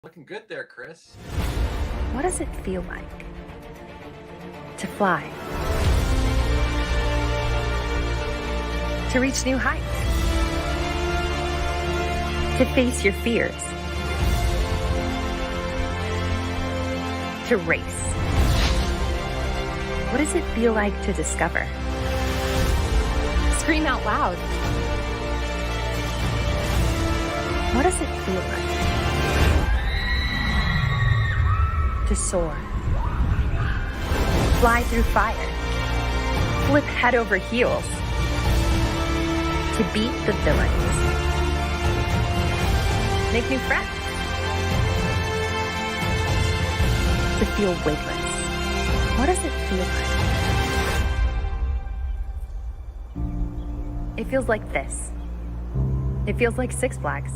Looking good there, Chris. What does it feel like to fly? To reach new heights? To face your fears? To race? What does it feel like to discover? Scream out loud. What does it feel like to soar? Fly through fire. Flip head over heels. To beat the villains. Make new friends. To feel weightless. What does it feel like? It feels like this. It feels like Six Flags.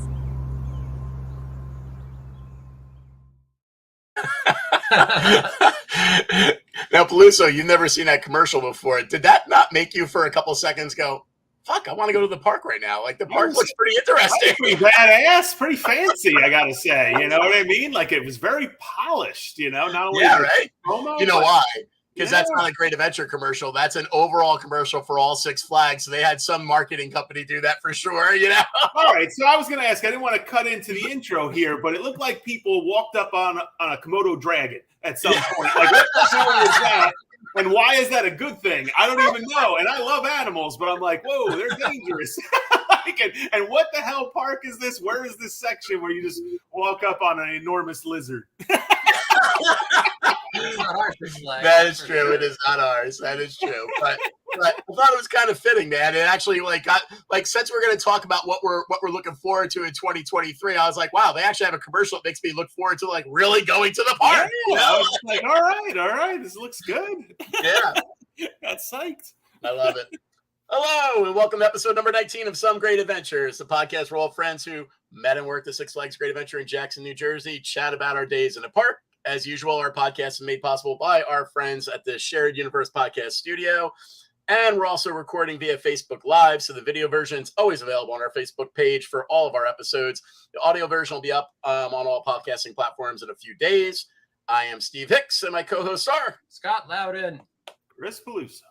Now, Peluso, you've never seen that commercial before. Did that not make you for a couple seconds go, fuck, I want to go to the park right now? Like, the park looks pretty interesting. Pretty badass, pretty fancy, I got to say. You know what I mean? Like, it was very polished, you know? Not only right? promo, you know why? Because that's not a Great Adventure commercial. That's an overall commercial for all Six Flags. So they had some marketing company do that for sure, you know? All right, so I was going to ask, I didn't want to cut into the intro here, but it looked like people walked up on a Komodo dragon at some point. Like, what the hell is that? And why is that a good thing? I don't even know. And I love animals, but I'm like, whoa, they're dangerous. And what the hell park is this? Where is this section where you just walk up on an enormous lizard? It's not our Six Flags. That is true. It is not ours. That is true. But I thought it was kind of fitting, man. It actually got since we're going to talk about what we're looking forward to in 2023. I was like, wow, they actually have a commercial that makes me look forward to really going to the park. Yeah, I was like, all right, this looks good. Yeah, got psyched. I love it. Hello, and welcome to episode number 19 of Some Great Adventures, the podcast where all friends who met and worked at Six Flags Great Adventure in Jackson, New Jersey, chat about our days in the park. As usual, our podcast is made possible by our friends at the Shared Universe Podcast Studio. And we're also recording via Facebook Live, so the video version is always available on our Facebook page for all of our episodes. The audio version will be up on all podcasting platforms in a few days. I am Steve Hicks, and my co-hosts are Scott Loudon. Chris Peluso.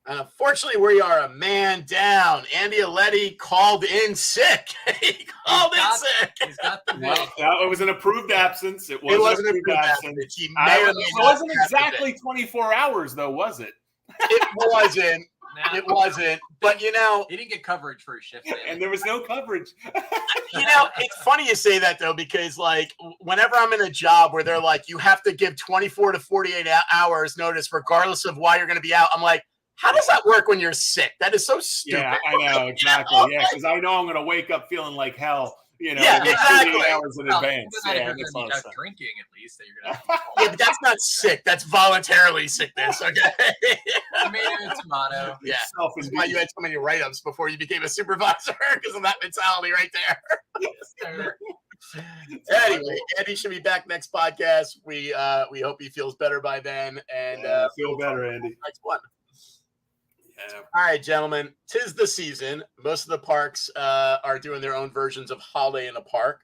And unfortunately, we are a man down. Andy Auletti called in sick. He called in sick. He's got the It was an approved absence. It wasn't an approved absence. It wasn't exactly 24 hours, though, was it? It wasn't. It wasn't. But, he didn't get coverage for his shift. And there was no coverage. It's funny you say that, though, because, whenever I'm in a job where they're like, you have to give 24 to 48 hours notice regardless of why you're going to be out, I'm like, how does that work when you're sick? That is so stupid. Yeah, I know, exactly. Yeah, because I know I'm going to wake up feeling like hell, exactly. 48 hours in advance. If you're going to be out drinking, at least, that you're going to Yeah, but that's not sick. That's voluntarily sickness, okay? Tomato and tomato. Yeah, that's why you had so many write-ups before you became a supervisor, because of that mentality right there. Anyway, Andy should be back next podcast. We hope he feels better by then. And feel better, Andy. Next one. Yeah. All right, gentlemen, 'tis the season. Most of the parks are doing their own versions of Holiday in the Park.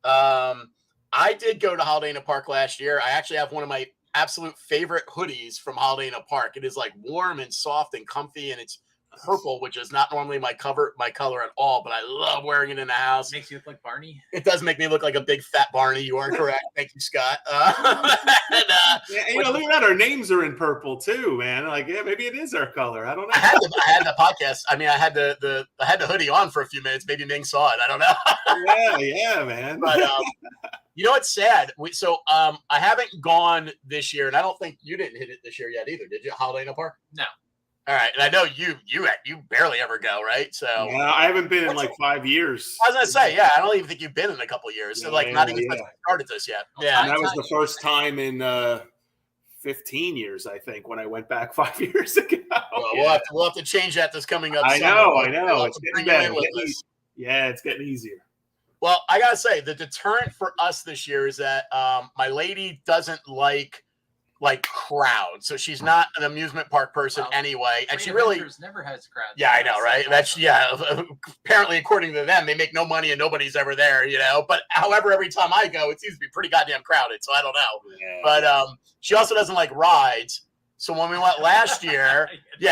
I did go to Holiday in the Park last year. I actually have one of my absolute favorite hoodies from Holiday in the Park. It is warm and soft and comfy, and it's purple, which is not normally my color at all, but I love wearing it in the house. Makes you look like Barney. It does make me look like a big fat Barney. You are correct. Thank you, Scott. Look at that. Our names are in purple too, man. Maybe it is our color. I don't know. I had the podcast. I mean, I had the hoodie on for a few minutes. Maybe Ming saw it. I don't know. yeah, man. But you know what's sad? I haven't gone this year, and I don't think you didn't hit it this year yet either. Did you? Holiday in the Park? No. All right, and I know you barely ever go, right? So I haven't been in 5 years. I was gonna say, I don't even think you've been in a couple of years. So not even started this yet. Yeah, and that was the first time in 15 years, I think, when I went back 5 years ago. Well, we'll have to change that this coming up. I know. It's getting better. It's getting easier. Well, I gotta say, the deterrent for us this year is that my lady doesn't like like crowd. So she's not an amusement park person anyway. And she really never has crowds. Yeah, I know, right? That's apparently, according to them, they make no money and nobody's ever there, But however, every time I go, it seems to be pretty goddamn crowded. So I don't know. Yeah. But she also doesn't like rides. So when we went last year,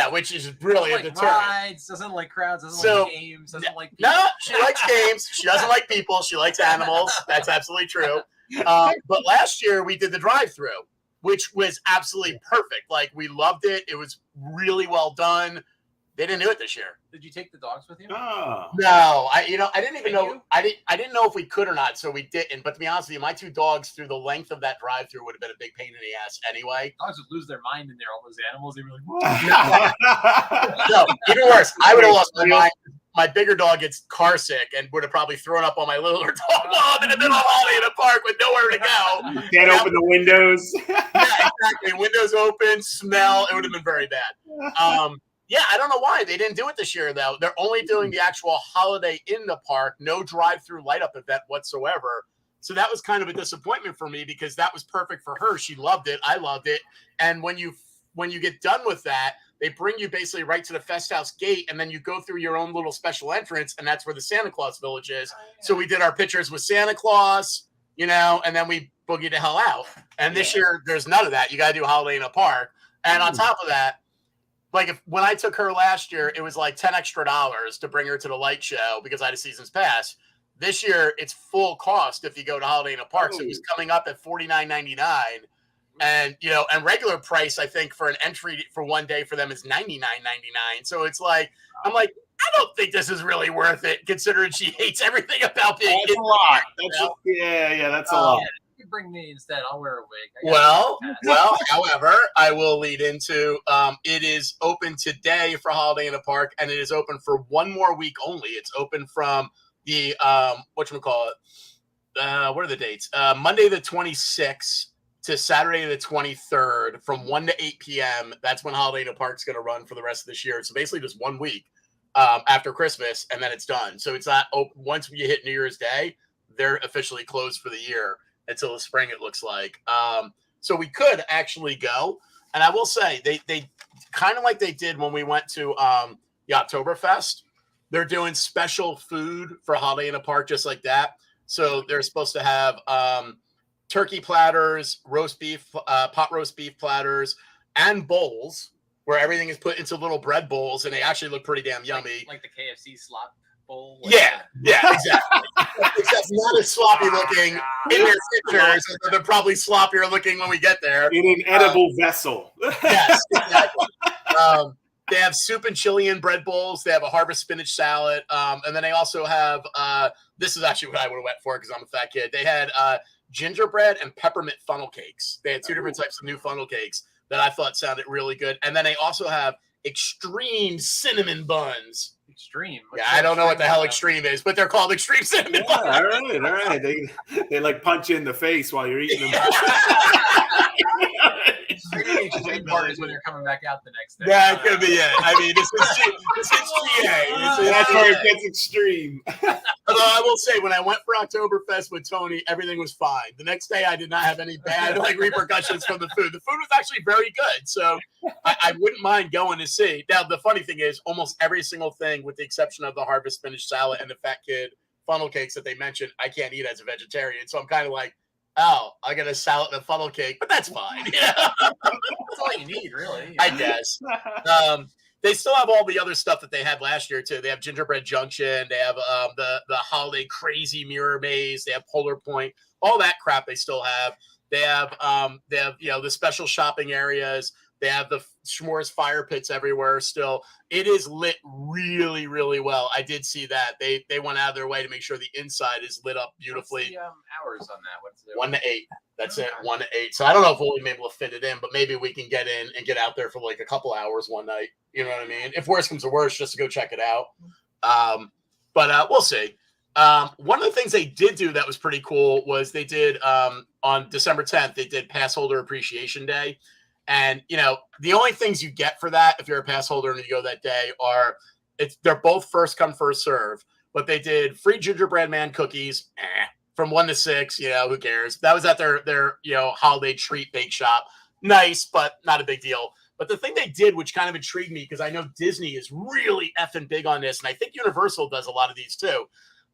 which is really a deterrent. Rides, doesn't like crowds, doesn't like games, doesn't like people. No, she likes games. She doesn't like people. She likes animals. That's absolutely true. But last year we did the drive-through, which was absolutely perfect. Like, we loved it. It was really well done. They didn't do it this year. Did you take the dogs with you? Oh. No, I didn't even know. I didn't know if we could or not, so we didn't. But to be honest with you, my 2 dogs through the length of that drive-through would have been a big pain in the ass anyway. Dogs would lose their mind in there. All those animals, they'd be like, "Whoa!" No, even worse. I would have lost my mind. My bigger dog gets car sick and would have probably thrown up on my littler dog while I'm in the middle of Holiday in a park with nowhere to go. Can't open the windows. Yeah, exactly. Windows open, smell. It would have been very bad. I don't know why they didn't do it this year, though. They're only doing the actual holiday in the park, no drive-through light-up event whatsoever. So that was kind of a disappointment for me because that was perfect for her. She loved it. I loved it. And when you get done with that, they bring you basically right to the Fest House gate, and then you go through your own little special entrance, and that's where the Santa Claus Village is. So we did our pictures with Santa Claus, and then we boogied the hell out. And this year, there's none of that. You got to do Holiday in a Park. And on top of that, like when I took her last year, it was like $10 extra to bring her to the light show because I had a season's pass. This year, it's full cost if you go to Holiday in a Park. So it was coming up at $49.99. And, and regular price, I think, for an entry for one day for them is $99.99. So it's like, I'm like, I don't think this is really worth it, considering she hates everything about being That's a lot. That's a lot. If you bring me instead, I'll wear a wig. Well, however, I will lead into it is open today for Holiday in a Park, and it is open for one more week only. It's open from the, what are the dates? Monday the 26th. To Saturday the 23rd from 1 to 8 p.m. That's when Holiday in a Park's going to run for the rest of this year. So basically just 1 week after Christmas, and then it's done. So it's not open. Once you hit New Year's Day, they're officially closed for the year until the spring, it looks like. So we could actually go. And I will say, they kind of like they did when we went to the Oktoberfest. They're doing special food for Holiday in a Park just like that. So they're supposed to have turkey platters, roast beef, pot roast beef platters, and bowls where everything is put into little bread bowls, and they actually look pretty damn yummy. Like the KFC slop bowl? Yeah, exactly. Except not as sloppy looking in their pictures. They're probably sloppier looking when we get there. In an edible vessel. Yes, exactly. They have soup and chili in bread bowls. They have a harvest spinach salad. And then they also have, this is actually what I would have went for because I'm a fat kid. They had gingerbread and peppermint funnel cakes. They had 2 different types of new funnel cakes that I thought sounded really good. And then they also have extreme cinnamon buns. Extreme? I don't know what the hell extreme is, but they're called extreme cinnamon buns. All right. They like punch you in the face while you're eating them. Maybe extreme part is when you're coming back out the next day. That could be it. I mean, this is GA. That's where it gets extreme. Although I will say, when I went for Oktoberfest with Tony, everything was fine. The next day, I did not have any bad repercussions from the food. The food was actually very good, so I wouldn't mind going to see. Now, the funny thing is, almost every single thing, with the exception of the harvest spinach salad and the fat kid funnel cakes that they mentioned, I can't eat as a vegetarian. So I'm kind of like, oh, I got a salad and a funnel cake, but that's fine. That's all you need, really. I guess. They still have all the other stuff that they had last year too. They have Gingerbread Junction. They have the holiday crazy mirror maze. They have Polar Point. All that crap they still have. They have the special shopping areas. They have the s'mores fire pits everywhere still. It is lit really, really well. I did see that. They went out of their way to make sure the inside is lit up beautifully. What's the hours on that? What's the 1 to 8. That's it, 1 to 8. So I don't know if we'll be able to fit it in, but maybe we can get in and get out there for like a couple hours one night. You know what I mean? If worse comes to worse, just to go check it out. But we'll see. One of the things they did do that was pretty cool was they did on December 10th, they did Pass Holder Appreciation Day. And, the only things you get for that, if you're a pass holder and you go that day, they're both first come, first serve. But they did free gingerbread man cookies from 1 to 6. Who cares? That was at their holiday treat bake shop. nice, but not a big deal. But the thing they did, which kind of intrigued me, because I know Disney is really effing big on this, and I think Universal does a lot of these too.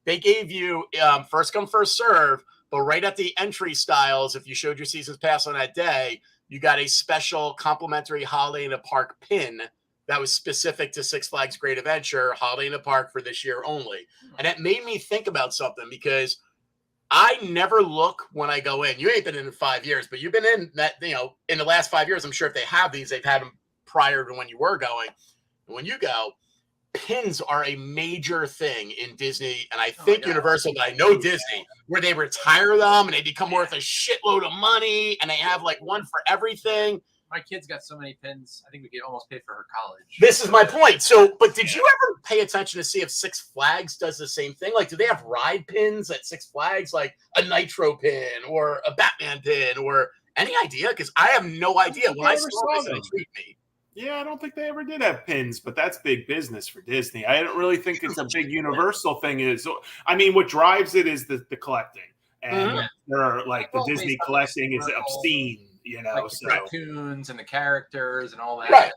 They gave you first come, first serve, but right at the entry styles, if you showed your season's pass on that day, you got a special complimentary Holiday in the Park pin that was specific to Six Flags Great Adventure, Holiday in the Park for this year only. And it made me think about something, because I never look when I go in. You ain't been in 5 years, but you've been in that, in the last 5 years. I'm sure if they have these, they've had them prior to when you were going. And when you go, pins are a major thing in Disney, and I think Universal, but I know Disney, where they retire them and they become worth a shitload of money, and they have like one for everything. My kid's got so many pins, I think we could almost pay for her college. This is my point. So, but did you ever pay attention to see if Six Flags does the same thing? Like, do they have ride pins at Six Flags, like a Nitro pin or a Batman pin, or any idea? Because I have no idea. When I saw this, it intrigued me. Yeah, I don't think they ever did have pins, but that's big business for Disney. I don't really think it's a big Universal thing. I mean, what drives it is the collecting, and they're like the Disney collecting is obscene. Like the cartoons and the characters and all that, right?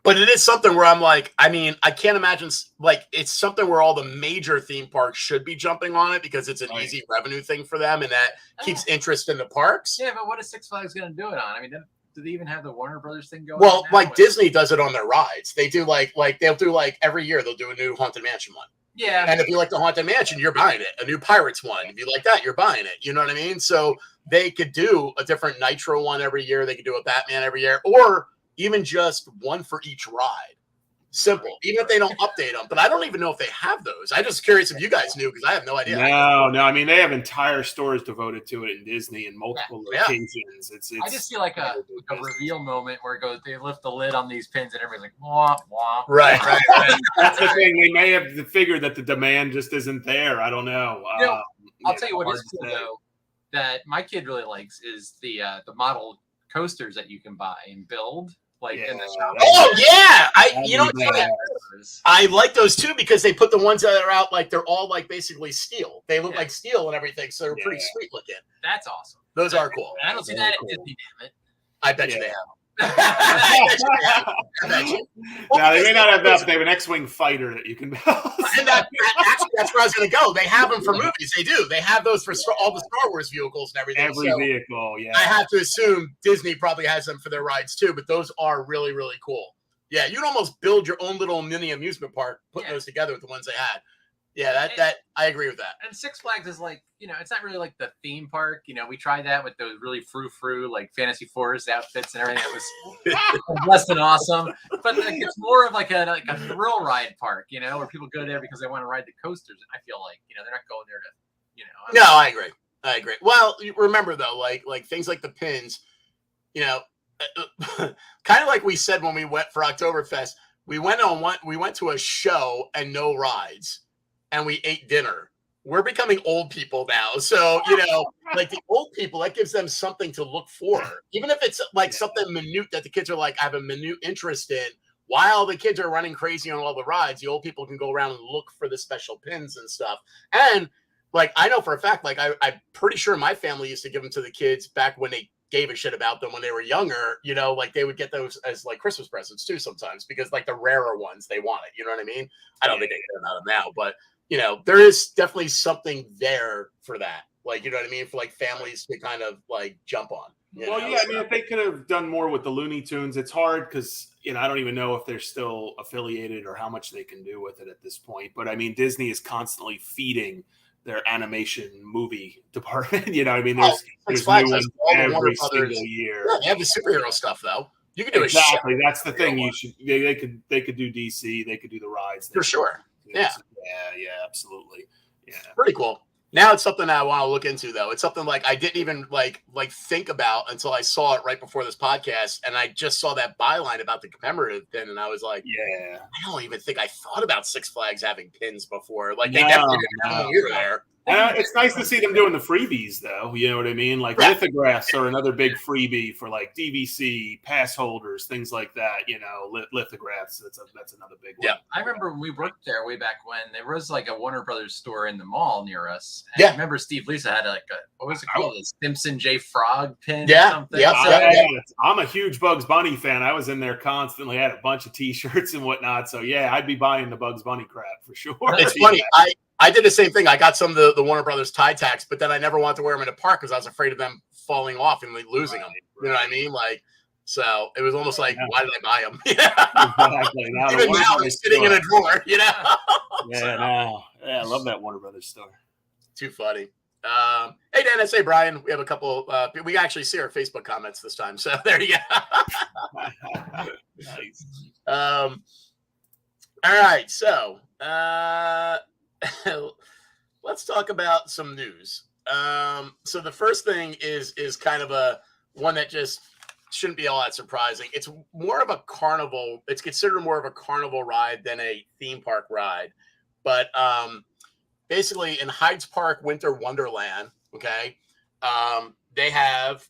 But it is something where I'm like, I mean, I can't imagine, like, it's something where all the major theme parks should be jumping on it, because it's an easy revenue thing for them, and that keeps interest in the parks. Yeah, but what is Six Flags going to do it on? I mean, do they even have the Warner Brothers thing going? Well, like Disney does it on their rides. They do like they'll do like every year they'll do a new Haunted Mansion one. Yeah. And if you like the Haunted Mansion, you're buying it. A new Pirates one. If you like that, you're buying it. You know what I mean? So they could do a different Nitro one every year. They could do a Batman every year, or even just one for each ride. Simple. Even if they don't update them. But I don't even know if they have those. I'm just curious if you guys knew, because I have no idea. No. I mean, they have entire stores devoted to it in Disney in multiple locations. It's I just feel like a reveal moment where it goes, they lift the lid on these pins and everybody's like, wah, wah. Right. That's the thing. They may have figured that the demand just isn't there. I don't know. I'll tell you what is cool, though, that my kid really likes is the model coasters that you can buy and build. Like in the shop. Oh yeah, I like those too, because they put the ones that are out, like they're all like basically steel. They look like steel and everything, so they're pretty sweet looking. That's awesome. Those are cool. I don't see that at Disney, damn it. I bet you they have. Now they may not have that, but they have an X-wing fighter that you can build. And actually, that's where I was going to go. They have them for movies. They do. They have those for all the Star Wars vehicles and everything. Every vehicle, yeah. I have to assume Disney probably has them for their rides too, but those are really, really cool. Yeah, you'd almost build your own little mini amusement park, putting those together with the ones they had. Yeah, that I agree with that. And Six Flags is like, it's not really like the theme park. We tried that with those really frou-frou, like Fantasy Forest outfits and everything. That was less than awesome. But like, it's more of like a thrill ride park, where people go there because they want to ride the coasters. I feel like, they're not going there to, No, I agree. Well, you remember though, like things like the pins, kind of like we said when we went for Oktoberfest, we went to a show and no rides. And we ate dinner. We're becoming old people now. So, like the old people, that gives them something to look for. Even if it's like something minute that the kids are like, I have a minute interest in. While the kids are running crazy on all the rides, the old people can go around and look for the special pins and stuff. And like, I know for a fact, like I'm pretty sure my family used to give them to the kids back when they gave a shit about them when they were younger, like they would get those as like Christmas presents too sometimes, because like the rarer ones, they want it. You know what I mean? I don't think they get them out of now, but there is definitely something there for that. Like, you know what I mean? For like families to kind of like jump on. Well, yeah, I mean, if they could have done more with the Looney Tunes, it's hard because, I don't even know if they're still affiliated or how much they can do with it at this point. But I mean, Disney is constantly feeding their animation movie department. I mean, there's new ones every single year. Yeah, they have the superhero stuff though. You can do exactly. That's the thing. They could do DC. They could do the rides for sure. Yeah, absolutely. Yeah, pretty cool. Now it's something I want to look into, though. It's something like I didn't even like think about until I saw it right before this podcast, and I just saw that byline about the commemorative pin, and I was like, "Yeah, I don't even think I thought about Six Flags having pins before. Like they definitely didn't have them there." It's nice to see them doing the freebies, though. You know what I mean? Like lithographs are another big freebie for like DVC pass holders, things like that. You know, lithographs. That's another big one. Yeah, I remember when we worked there way back when there was like a Warner Brothers store in the mall near us. And I remember Steve Lisa had like what was it called? A Simpson J Frog pin. Yeah, or something. I'm a huge Bugs Bunny fan. I was in there constantly. I had a bunch of T-shirts and whatnot. So yeah, I'd be buying the Bugs Bunny crap for sure. It's funny. I did the same thing. I got some of the Warner Brothers tie tacks, but then I never wanted to wear them in a park because I was afraid of them falling off and like losing them. You know what I mean? Like, so it was almost like, why did I buy them? Exactly. Even now, they're sitting in a drawer. You know? I love that Warner Brothers store. Too funny. Hey, Dennis. Hey, Brian. We have a couple. We actually see our Facebook comments this time. So there you go. Nice. All right. So let's talk about some news. So the first thing is kind of a one that just shouldn't be all that surprising. It's more of a carnival. It's considered more of a carnival ride than a theme park ride. But basically in Hyde's Park Winter Wonderland, okay, they have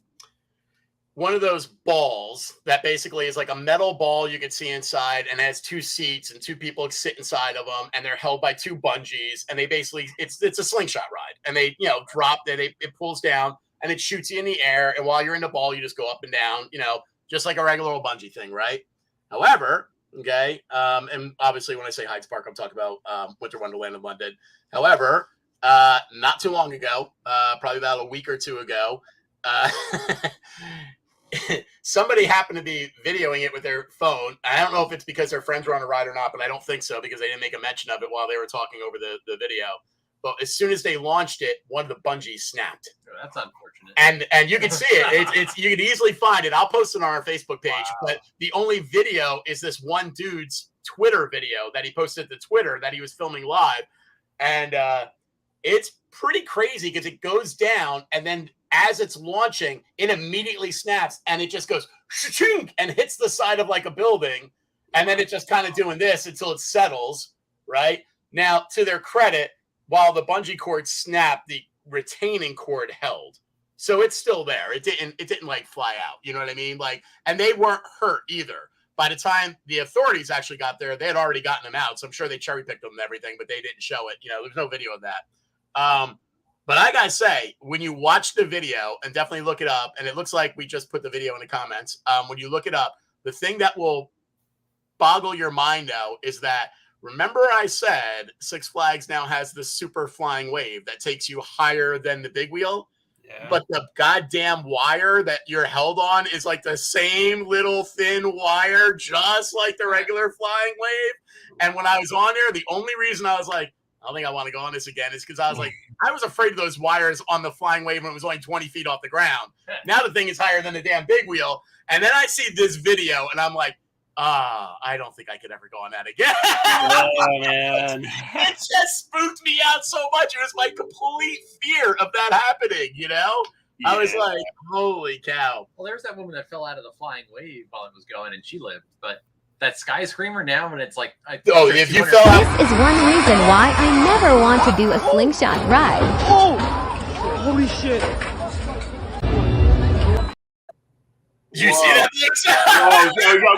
one of those balls that basically is like a metal ball you can see inside and has two seats and two people sit inside of them, and they're held by two bungees, and they basically it's a slingshot ride, and they drop it pulls down and it shoots you in the air, and while you're in the ball you just go up and down, just like a regular old bungee thing, right? However, okay, and obviously when I say Hyde's Park I'm talking about Winter Wonderland in London. However, not too long ago, probably about a week or two ago, somebody happened to be videoing it with their phone. I don't know if it's because their friends were on a ride or not, but I don't think so because they didn't make a mention of it while they were talking over the video. But as soon as they launched it, one of the bungees snapped. Oh, that's unfortunate. And you can see it. It's you can easily find it. I'll post it on our Facebook page. Wow. But the only video is this one dude's Twitter video that he posted to Twitter that he was filming live. And it's pretty crazy because it goes down, and then as it's launching, it immediately snaps, and it just goes shink and hits the side of like a building, and then it's just kind of doing this until it settles. Right now, to their credit, while the bungee cord snapped, the retaining cord held, so it's still there. It didn't like fly out. You know what I mean? Like, and they weren't hurt either. By the time the authorities actually got there, they had already gotten them out. So I'm sure they cherry picked them and everything, but they didn't show it. There's no video of that. But I gotta say, when you watch the video, and definitely look it up, and it looks like we just put the video in the comments. When you look it up, the thing that will boggle your mind out is that, remember I said Six Flags now has this super flying wave that takes you higher than the big wheel? Yeah. But the goddamn wire that you're held on is like the same little thin wire, just like the regular flying wave. And when I was on there, the only reason I was like, I don't think I want to go on this again, is because I was like, I was afraid of those wires on the flying wave when it was only 20 feet off the ground. Now the thing is higher than the damn big wheel. And then I see this video and I'm like, I don't think I could ever go on that again. Oh, man. It just spooked me out so much. It was my complete fear of that happening, Yeah. I was like, holy cow. Well, there's that woman that fell out of the flying wave while it was going, and she lived. But that Sky Screamer now, when it's like, if you fell out. This is one reason why I never want to do a slingshot ride. Oh, holy shit. Did you see that?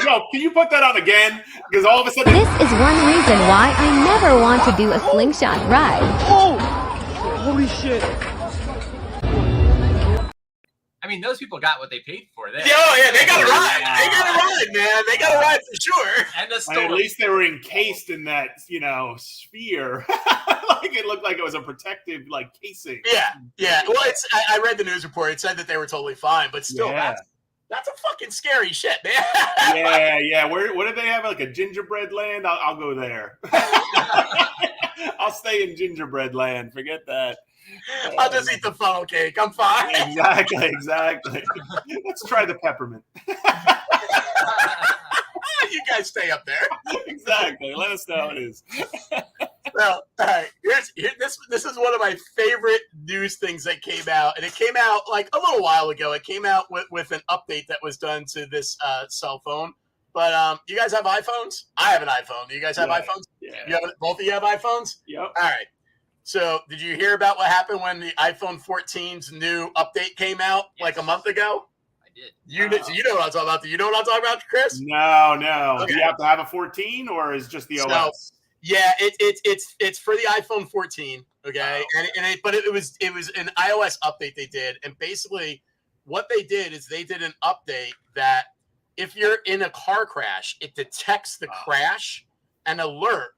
Yo, can you put that on again? Because all of a sudden. This is one reason why I never want to do a slingshot ride. Oh, holy shit. I mean, those people got what they paid for. Yeah, they got a ride. They got a ride, man. They got a ride for sure. And at least they were encased in that, sphere. Like it looked like it was a protective, casing. Yeah. Well, I read the news report. It said that they were totally fine, but still, that's a fucking scary shit, man. Yeah. What did they have? Like a gingerbread land? I'll go there. I'll stay in gingerbread land. Forget that. I'll just eat the funnel cake. I'm fine. Exactly. Let's try the peppermint. You guys stay up there. Exactly. Let us know how it is. Well, all right. This is one of my favorite news things that came out, and it came out like a little while ago. It came out with an update that was done to this cell phone. But you guys have iPhones? I have an iPhone. Do you guys have iPhones? Yeah. Both of you have iPhones? Yep. All right. So did you hear about what happened when the iPhone 14's new update came out like a month ago? I did. So you know what I'm talking about. Do you know what I'm talking about, Chris? No. Okay. Do you have to have a 14 or is just the OS? Yeah, it's for the iPhone 14. Okay, but it was an iOS update they did, and basically what they did is they did an update that if you're in a car crash, it detects the crash and alert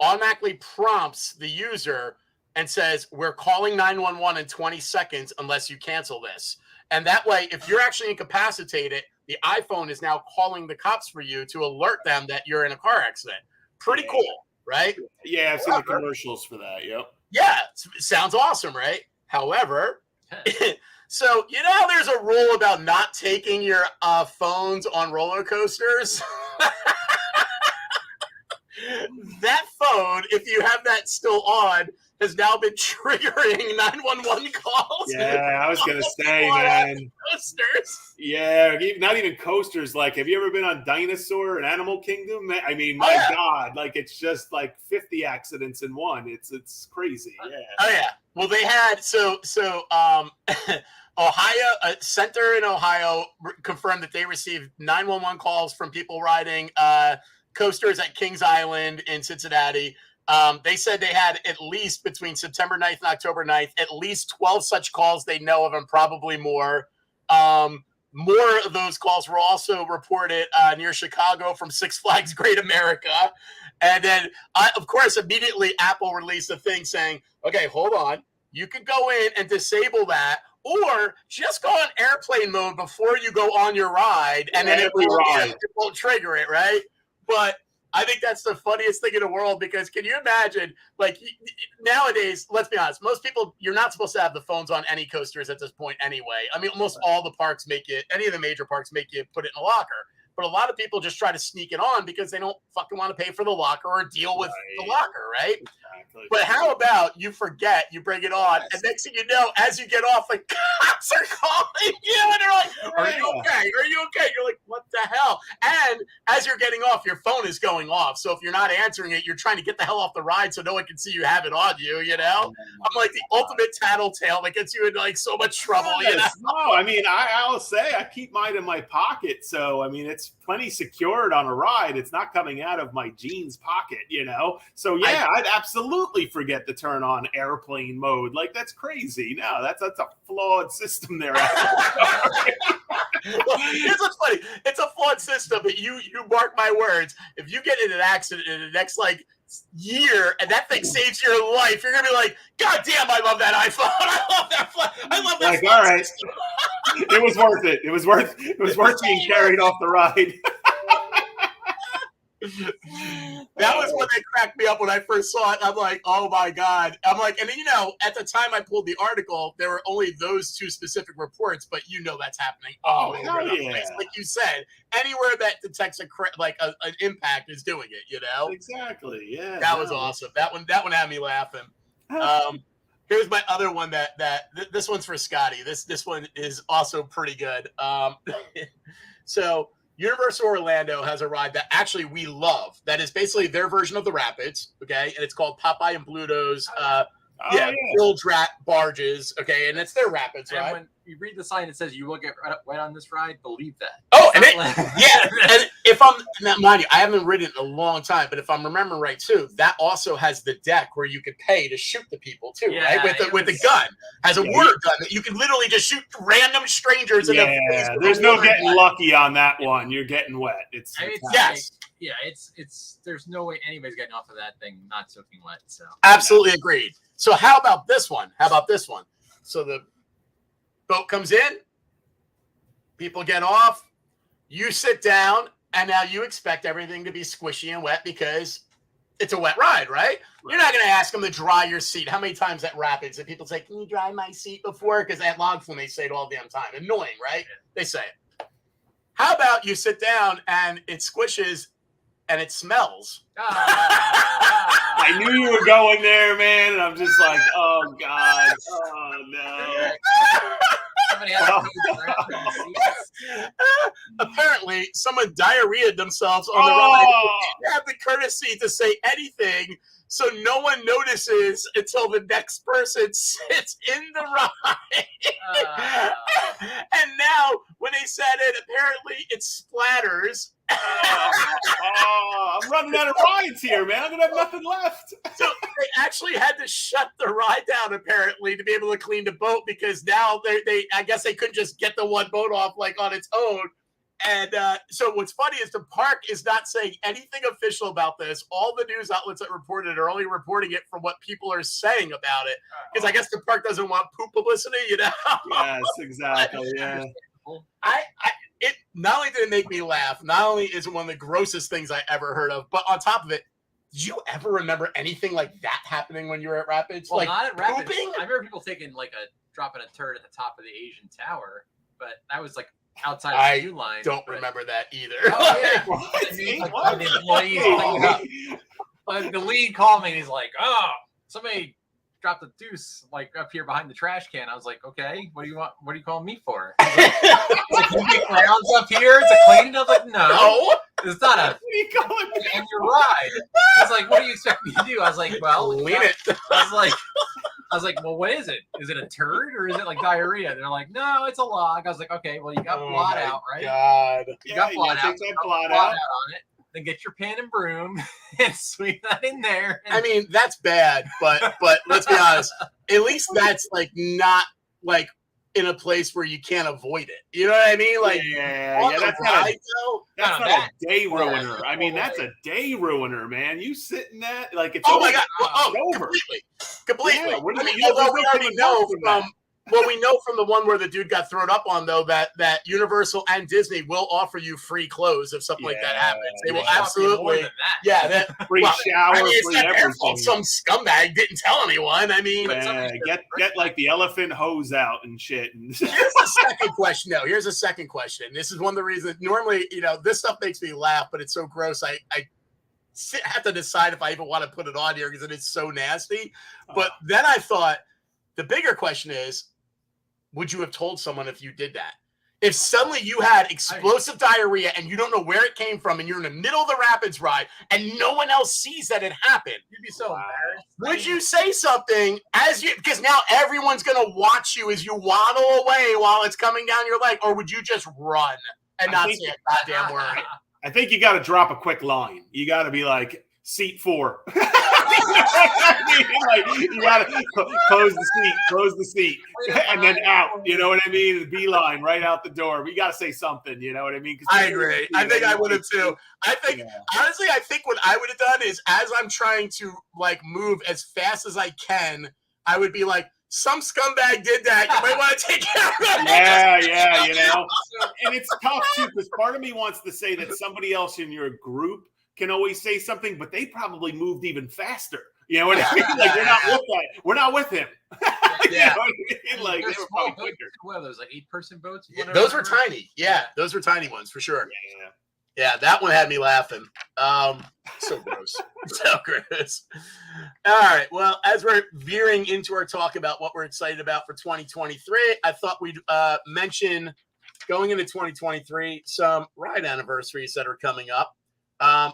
automatically prompts the user and says, we're calling 911 in 20 seconds unless you cancel this. And that way, if you're actually incapacitated, the iPhone is now calling the cops for you to alert them that you're in a car accident. Pretty cool, right? Yeah, I've seen the commercials for that. Yep. Yeah, it sounds awesome, right? However, so you know there's a rule about not taking your phones on roller coasters? That phone, if you have that still on, has now been triggering 911 calls. Yeah, I was going to say, man. Coasters. Yeah, not even coasters. Like, have you ever been on Dinosaur and Animal Kingdom? I mean, my God, like it's just like 50 accidents in one. It's crazy. Yeah. Oh yeah. Well, they had Ohio, a center in Ohio confirmed that they received 911 calls from people riding coasters at Kings Island in Cincinnati. They said they had at least between September 9th and October 9th, at least 12 such calls they know of, and probably more. More of those calls were also reported near Chicago from Six Flags Great America. And then, of course, immediately Apple released a thing saying, okay, hold on. You could go in and disable that, or just go on airplane mode before you go on your ride, and then it won't trigger it, right? But I think that's the funniest thing in the world, because can you imagine, like, nowadays, let's be honest, most people, you're not supposed to have the phones on any coasters at this point anyway. I mean, almost all the parks make it, any of the major parks make you put it in a locker. But a lot of people just try to sneak it on because they don't fucking want to pay for the locker or deal with the locker, right? Exactly. But how about you forget, you bring it on, and next thing you know, as you get off, like, cops are calling you, and they're like, are you okay? Are you okay? You're like, what the hell? And as you're getting off, your phone is going off. So if you're not answering it, you're trying to get the hell off the ride so no one can see you have it on you, you know? I'm like the ultimate tattletale that gets you into like so much trouble, you know? No, I mean, I'll say I keep mine in my pocket. So, I mean, it's plenty secured on a ride. It's not coming out of my jeans pocket, you know? So, yeah, I'd absolutely forget to turn on airplane mode. Like, that's crazy. No, that's a flawed system there. Well, here's what's funny. It's a flawed system, but you mark my words. If you get in an accident in the next, like, year and that thing saves your life, you're gonna be like, God damn, I love that iPhone. I love that like, all right. It was worth it. It was worth being carried off the ride. That was when they cracked me up when I first saw it. I'm like, oh my God. I'm like, and then, you know, at the time I pulled the article, there were only those two specific reports, but you know that's happening all over the place. Like you said, anywhere that detects an impact is doing it, you know? Exactly. Yeah. That was awesome. That one had me laughing. Here's my other one this one's for Scotty. This one is also pretty good. So Universal Orlando has a ride that actually we love. That is basically their version of the Rapids, okay? And it's called Popeye and Bluto's bilge rat barges, okay? And it's their Rapids, right? And when you read the sign that says you will get wet on this ride, believe that. Oh, and and if mind you, I haven't ridden it in a long time, but if I'm remembering right too, that also has the deck where you could pay to shoot the people too, right? With the gun, has a water gun that you can literally just shoot random strangers in the face. There's no getting lucky on that one. You're getting wet. It's there's no way anybody's getting off of that thing not soaking wet. So absolutely agreed. So how about this one? So the boat comes in, people get off, you sit down, and now you expect everything to be squishy and wet because it's a wet ride, right? You're not going to ask them to dry your seat. How many times at Rapids did people say, can you dry my seat before? Because at Loudon they say it all damn time. Annoying, right? They say it. How about you sit down and it squishes and it smells? I knew you were going there, man, and I'm just like, oh God, oh no. apparently someone diarrheaed themselves on the ride. They didn't have the courtesy to say anything, so no one notices until the next person sits in the ride. And now, when they said it, apparently it splatters. I'm running out of rides here, man. I'm gonna have nothing left. So they actually had to shut the ride down, apparently, to be able to clean the boat, because now I guess they couldn't just get the one boat off like on its own. And so what's funny is the park is not saying anything official about this. All the news outlets that reported are only reporting it from what people are saying about it, because I guess the park doesn't want poop publicity, you know? Yes, exactly. Yeah. It not only did it make me laugh, not only is it one of the grossest things I ever heard of, but on top of it, did you ever remember anything like that happening when you were at Rapids? Well, like not at Rapids. pooping? I remember people taking dropping a turd at the top of the Asian Tower, but that was like outside I the queue line. don't remember that either. Oh yeah, What? And he's like, the employees cleaned up. But the lead called me and he's like, "Oh, somebody dropped a deuce like up here behind the trash can." I was like, "Okay, what do you want? What are you calling me for?" He's like, "Can you get crowns up here to clean it?" I was like, "No, it's not a." What are you calling me? And your ride. I was like, "What do you expect me to do?" I was like, "Well, Clean it. I was like, "Well, what is it? Is it a turd or is it like diarrhea?" And they're like, "No, it's a log." I was like, "Okay, well, you got blot my out, right? God. You got blot out. Take that blot Blot out. out on it. Then get your pan and broom and sweep that in there." And I mean, that's bad, but let's be honest. At least that's like not like in a place where you can't avoid it. You know what I mean? Like Yeah, on the that's not ride, though. That's No, not that- a day ruiner. I mean, Well, that's a day ruiner, man. You sit in that like it's Oh over. my God! It's over. Completely. Yeah, what do I mean, you- although we there's no already coming know back from that. from well, we know from the one where the dude got thrown up on, though, that Universal and Disney will offer you free clothes if something like that Yeah, happens. They will yeah. More absolutely. than that. Yeah, that, Free well, shower, I mean, it's free not their everything. fault some scumbag didn't tell anyone. I mean, Yeah, get like the elephant hose out and shit. here's the second question, though. Here's a second question. This is one of the reasons normally, this stuff makes me laugh, but it's so gross. I have to decide if I even want to put it on here because it is so nasty. But then I thought the bigger question is, would you have told someone if you did that? If suddenly you had explosive diarrhea and you don't know where it came from and you're in the middle of the Rapids ride and no one else sees that it happened, You'd be so embarrassed. would you say something because now everyone's going to watch you as you waddle away while it's coming down your leg, or would you just run and I not think- say a goddamn word? I think you got to drop a quick line. You got to be like, seat 4. Like, you got to close the seat, and then out. You know what I mean? Beeline right out the door. We got to say something. You know what I mean? 'Cause I agree. I think I would have too. I think, Yeah. honestly, I think what I would have done is as I'm trying to like move as fast as I can, I would be like, some scumbag did that. You might want to take care of it. Yeah, you know. And it's tough too, because part of me wants to say that somebody else in your group can always say something, but they probably moved even faster. You know what I mean? Like we're not with him. You know what I mean? Like they were probably quicker. What are those, like 8-person boats? Yeah, those were tiny. Yeah, those were tiny ones for sure. Yeah. Yeah, that one had me laughing. So gross. So gross. All right. Well, as we're veering into our talk about what we're excited about for 2023, I thought we'd mention going into 2023 some ride anniversaries that are coming up.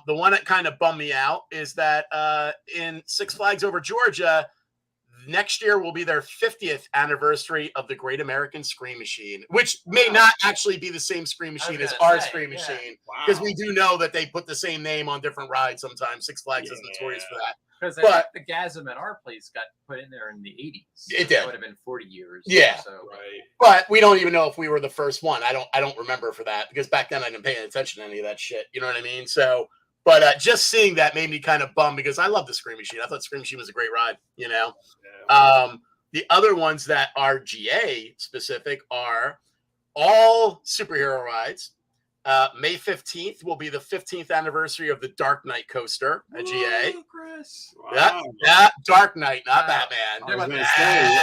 The one that kind of bummed me out is that in Six Flags Over Georgia, next year will be their 50th anniversary of the Great American Scream Machine, which may not actually be the same Scream Machine as our Scream Machine, because we do know that they put the same name on different rides sometimes. Six Flags is notorious for that. Because But- the Gasm at our place got put in there in the 80s. It So did. would have been 40 years. Yeah. So. Right. But we don't even know if we were the first one. I don't remember for that, because back then I didn't pay attention to any of that shit. You know what I mean? So, but just seeing that made me kind of bummed, because I love the Scream Machine. I thought Scream Machine was a great ride, The other ones that are GA specific are all superhero rides. May 15th will be the 15th anniversary of the Dark Knight coaster at GA. Ooh, Chris. Wow. Yeah, Dark Knight, not Wow. Batman. I was gonna say,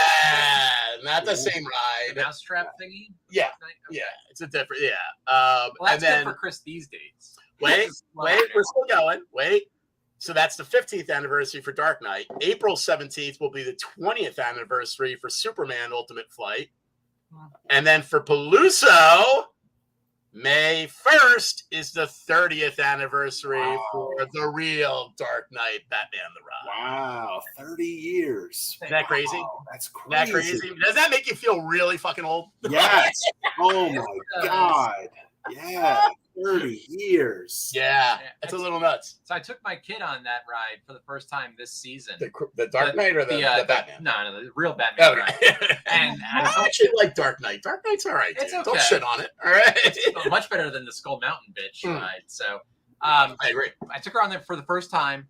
Not the same The ride. mousetrap thingy? Yeah, Okay. yeah, it's a different. Yeah, Well, that's and then good for Chris these days. wait, we're still going. Wait. So that's the 15th anniversary for Dark Knight. April 17th will be the 20th anniversary for Superman Ultimate Flight. And then for Peluso, May 1st is the 30th anniversary for the real Dark Knight Batman the Ride. Wow, 30 years. Isn't that crazy? Wow, that's crazy. Isn't that crazy? Does that make you feel really fucking old? Yes. Oh my God. Yeah. 30 years. Yeah, that's a little nuts. So I took my kid on that ride for the first time this season. The Dark Knight or the Batman? No, the real Batman Okay. ride. And I actually like Dark Knight. Dark Knight's all right. It's Dude. okay. Don't shit on it. All right. It's much better than the Skull Mountain bitch ride. So I agree. I took her on there for the first time,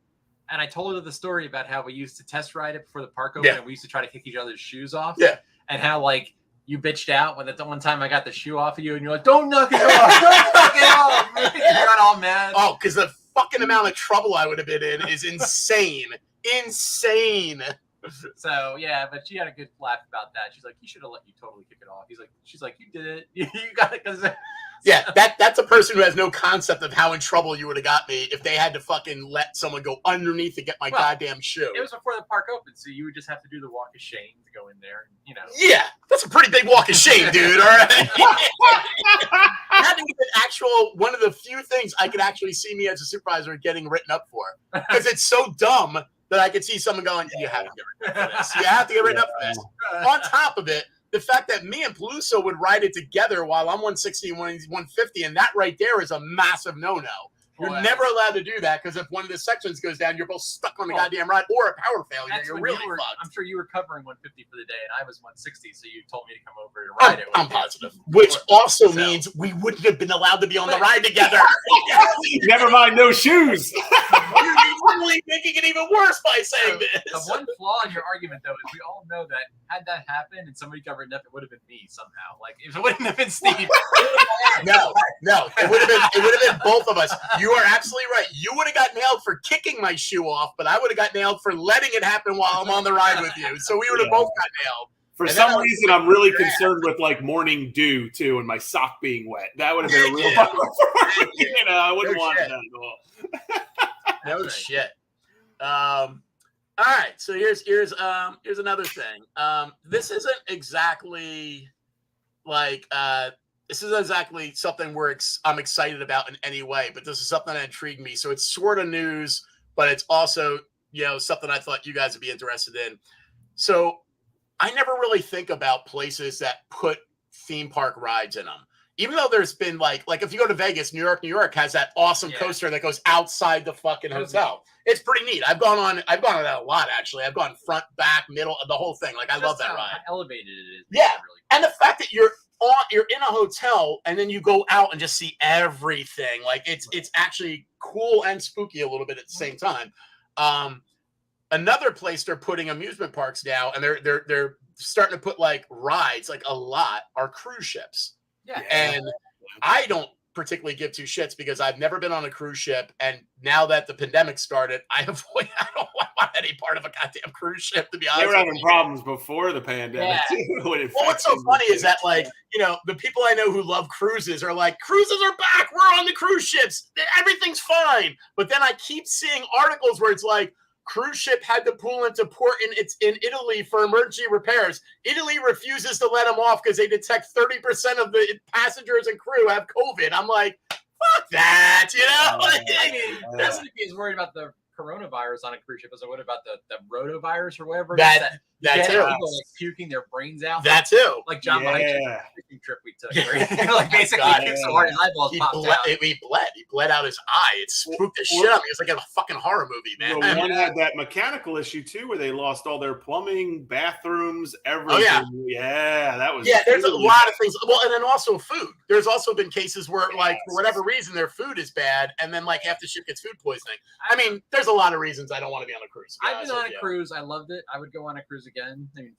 and I told her the story about how we used to test ride it before the park opened, and we used to try to kick each other's shoes off. Yeah. And how, like, you bitched out when the one time I got the shoe off of you, and you're like, "Don't knock it off! Don't knock it off!" You got all mad. Oh, because the fucking amount of trouble I would have been in is insane. Insane. So yeah, but she had a good laugh about that. She's like, "You should have let you totally kick it off." She's like, "You did it. You got it." Because yeah, that's a person who has no concept of how in trouble you would have got me if they had to fucking let someone go underneath to get my goddamn shoe. It was before the park opened, so you would just have to do the walk of shame to go in there, and, Yeah, that's a pretty big walk of shame, dude. All right. That is an actual one of the few things I could actually see me as a supervisor getting written up for, because it's so dumb that I could see someone going, "You have to get written up for this. You have to get written up for this." On top of it, the fact that me and Peluso would ride it together while I'm 160 and he's 150, and that right there is a massive no-no. You're never allowed to do that, because if one of the sections goes down, you're both stuck on the goddamn ride, or a power failure. You're really fucked. I'm sure you were covering 150 for the day, and I was 160, so you told me to come over and ride it. I'm positive. Which also means we wouldn't have been allowed to be on the ride together. Never mind, no shoes. You're literally making it even worse by saying this. The one flaw in your argument, though, is we all know that had that happened and somebody got written up, it would have been me somehow. Like, if it wouldn't have been Steve. No, it would have been both of us. You are absolutely right. You would have got nailed for kicking my shoe off, but I would have got nailed for letting it happen while I'm on the ride with you. So we would have both got nailed. For some reason, I'm really concerned with like morning dew too, and my sock being wet. That would have been a real bummer. I wouldn't want that at all. No shit. All right. So here's another thing. This isn't exactly like this isn't exactly something I'm excited about in any way, but this is something that intrigued me. So it's sort of news, but it's also, something I thought you guys would be interested in. So I never really think about places that put theme park rides in them. Even though there's been like if you go to Vegas, New York has that awesome coaster that goes outside the fucking hotel. It's pretty neat. I've gone on that a lot, actually. I've gone front, back, middle, the whole thing. Like, I love that ride. Elevated it is. Yeah. Really and the fact that you're in a hotel and then you go out and just see everything. Like, it's actually cool and spooky a little bit at the same time. Another place they're putting amusement parks now, and they're starting to put like rides, like a lot, are cruise ships. Yeah. And I don't particularly give two shits because I've never been on a cruise ship, and now that the pandemic started, I don't want any part of a goddamn cruise ship, to be honest. They were having problems before the pandemic. Yeah. Well, what's so funny is that, like, the people I know who love cruises are like, cruises are back, we're on the cruise ships, everything's fine. But then I keep seeing articles where it's like, cruise ship had to pull into port in Italy for emergency repairs. Italy refuses to let them off because they detect 30% of the passengers and crew have COVID. I'm like, fuck that, I mean, that's if he's worried about the coronavirus on a cruise ship as I would about the rotavirus or whatever. That too. People like puking their brains out. That too. Like John Mike's fishing trip we took. Where like basically so hard his eyeballs popped out. He bled out his eye. It spooked the shit out of me. It was like a fucking horror movie, man. Well, one had that mechanical issue too, where they lost all their plumbing, bathrooms, everything. Oh, yeah, that was. Yeah, there's a lot of things. Well, and then also food. There's also been cases where, like, for whatever reason, their food is bad, and then like half the ship gets food poisoning. I mean, there's a lot of reasons I don't want to be on a cruise. I've been on a cruise. I loved it. I would go on a cruise again. I mean,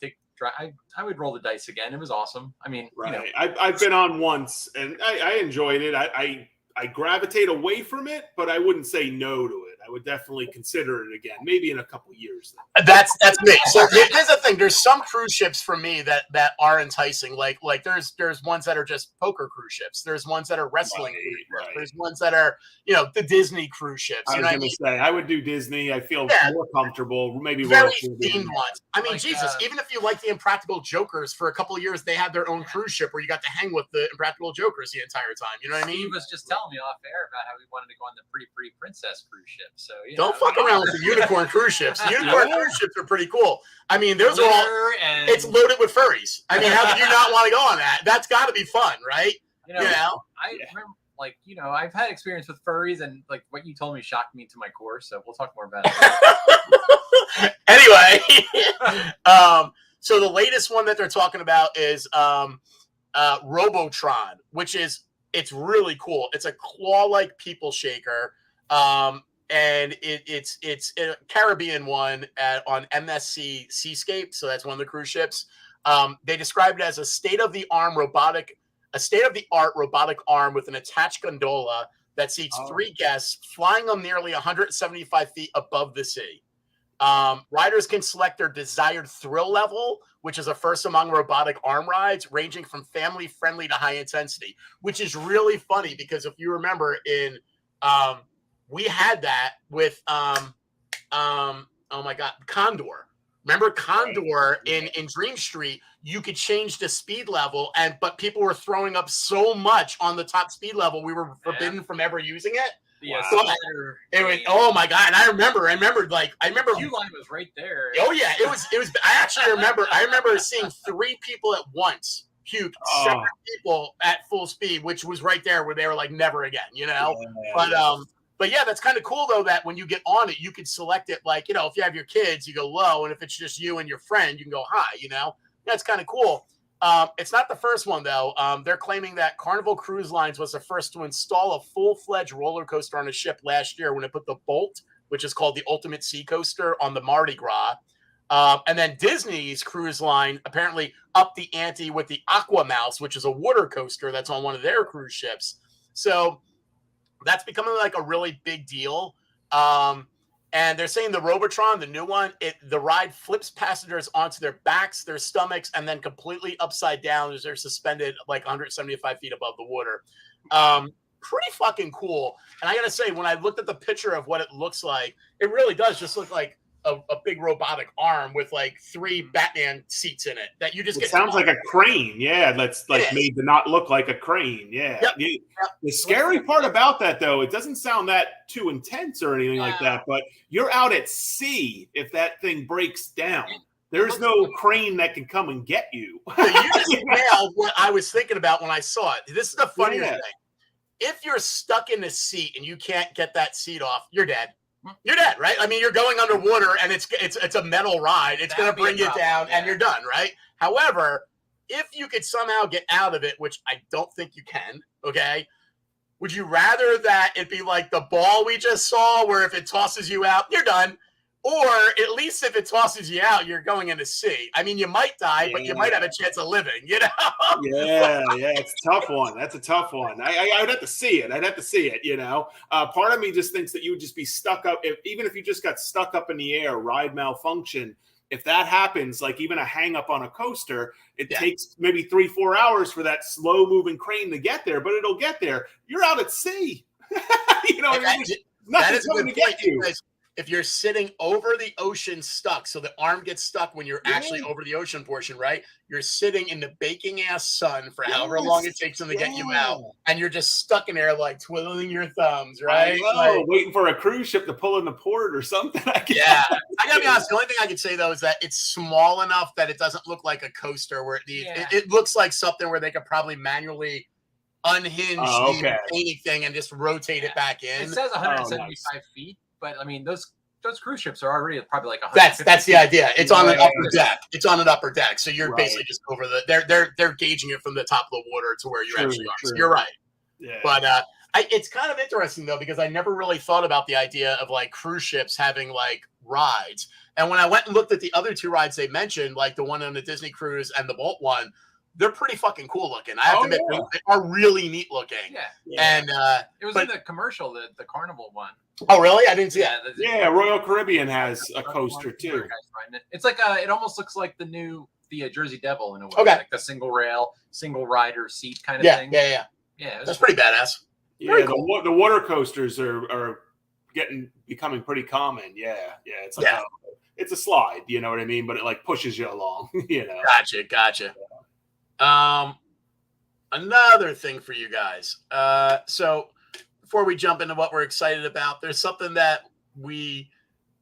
I would roll the dice again. It was awesome. I mean, right. I've been on once, and I enjoyed it. I gravitate away from it, but I wouldn't say no to it. I would definitely consider it again, maybe in a couple years. That's me. So here's the thing: there's some cruise ships for me that are enticing. Like there's ones that are just poker cruise ships. There's ones that are wrestling cruise ships. Right. There's ones that are the Disney cruise ships. I was going to say I would do Disney. I feel more comfortable. Maybe very Royal themed ones. I mean, Like, Jesus, even if you like the Impractical Jokers, for a couple of years they had their own cruise ship where you got to hang with the Impractical Jokers the entire time. You know what I mean? Steve was just telling me off air about how he wanted to go on the Pretty Princess cruise ship. So Don't fuck around with the unicorn cruise ships. The unicorn cruise ships are pretty cool. I mean, those are all. It's loaded with furries. I mean, how could you not want to go on that? That's got to be fun, right? I remember, I've had experience with furries, and like what you told me shocked me to my core. So we'll talk more about it. Anyway, so the latest one that they're talking about is Robotron, which it's really cool. It's a claw-like people shaker. And it's a Caribbean one on MSC Seascape. So that's one of the cruise ships. They described it as a state-of-the-art robotic arm with an attached gondola that seats 3 guests, flying them nearly 175 feet above the sea. Riders can select their desired thrill level, which is a first among robotic arm rides, ranging from family-friendly to high-intensity, which is really funny because if you remember in we had that with oh my God, Condor. Remember Condor in Dream Street? You could change the speed level, but people were throwing up so much on the top speed level, we were forbidden from ever using it. Yeah, So it was, oh my God! And I remember. Queue line was right there. Oh yeah, it was. I actually remember. I remember seeing 3 people at once puke, separate people at full speed, which was right there where they were like, never again, But yeah, that's kind of cool though, that when you get on it, you can select it like, if you have your kids, you go low. And if it's just you and your friend, you can go high, That's kind of cool. It's not the first one though. They're claiming that Carnival Cruise Lines was the first to install a full-fledged roller coaster on a ship last year when it put the Bolt, which is called the Ultimate Sea Coaster, on the Mardi Gras. And then Disney's cruise line apparently upped the ante with the Aqua Mouse, which is a water coaster that's on one of their cruise ships. So that's becoming like a really big deal. And they're saying the Robotron, the new one, the ride flips passengers onto their backs, their stomachs, and then completely upside down as they're suspended like 175 feet above the water. Pretty fucking cool. And I got to say, when I looked at the picture of what it looks like, it really does just look like a big robotic arm with like 3 Batman seats in it that you just It sounds like a crane. Yeah, that's like made to not look like a crane. Yeah. Yep. The scary part about that, though, it doesn't sound that too intense or anything like that, but you're out at sea if that thing breaks down. There's no crane that can come and get you. So you just nailed what I was thinking about when I saw it. This is the funniest thing. If you're stuck in a seat and you can't get that seat off, you're dead. You're dead, right? I mean, you're going underwater and it's a metal ride. It's going to bring you down and you're done, right? However, if you could somehow get out of it, which I don't think you can, okay, would you rather that it be like the ball we just saw where if it tosses you out, you're done? Or at least if it tosses you out, you're going into sea. I mean, you might die, but you might have a chance of living, Yeah, it's a tough one. That's a tough one. I would have to see it. I'd have to see it, Part of me just thinks that you would just be stuck up. Even if you just got stuck up in the air, ride malfunction, if that happens, like even a hang up on a coaster, it takes maybe 3-4 hours for that slow moving crane to get there, but it'll get there. You're out at sea. Nothing's coming to get you. If you're sitting over the ocean stuck, so the arm gets stuck when you're actually over the ocean portion, right? You're sitting in the baking ass sun for however long it takes them to get you out, and you're just stuck in there like twiddling your thumbs, right? Waiting for a cruise ship to pull in the port or something. I gotta be honest. The only thing I can say though is that it's small enough that it doesn't look like a coaster where it looks like something where they could probably manually unhinge the painting thing and just rotate it back in. It says 175 feet. But I mean, those cruise ships are already probably like 100. That's the idea. It's on an upper deck. It's on an upper deck, so you're basically just over they're gauging it from the top of the water to where you actually are. So you're right. Yeah. But it's kind of interesting though because I never really thought about the idea of like cruise ships having like rides. And when I went and looked at the other 2 rides they mentioned, like the one on the Disney cruise and the Bolt one, they're pretty fucking cool looking. I have to admit, yeah. they are really neat looking. Yeah. And It was in the commercial, the Carnival one. oh, really? I didn't see that. Yeah, Royal Caribbean has a coaster too. It's like it almost looks like the Jersey Devil in a way. Okay. Like the single rail, single rider seat kind of thing. Yeah. Yeah, That's pretty badass. Yeah, Very cool. the water coasters are becoming pretty common. Yeah. It's like it's a slide, you know what I mean? But it like pushes you along, you know. Gotcha. Another thing for you guys. So before we jump into what we're excited about, there's something that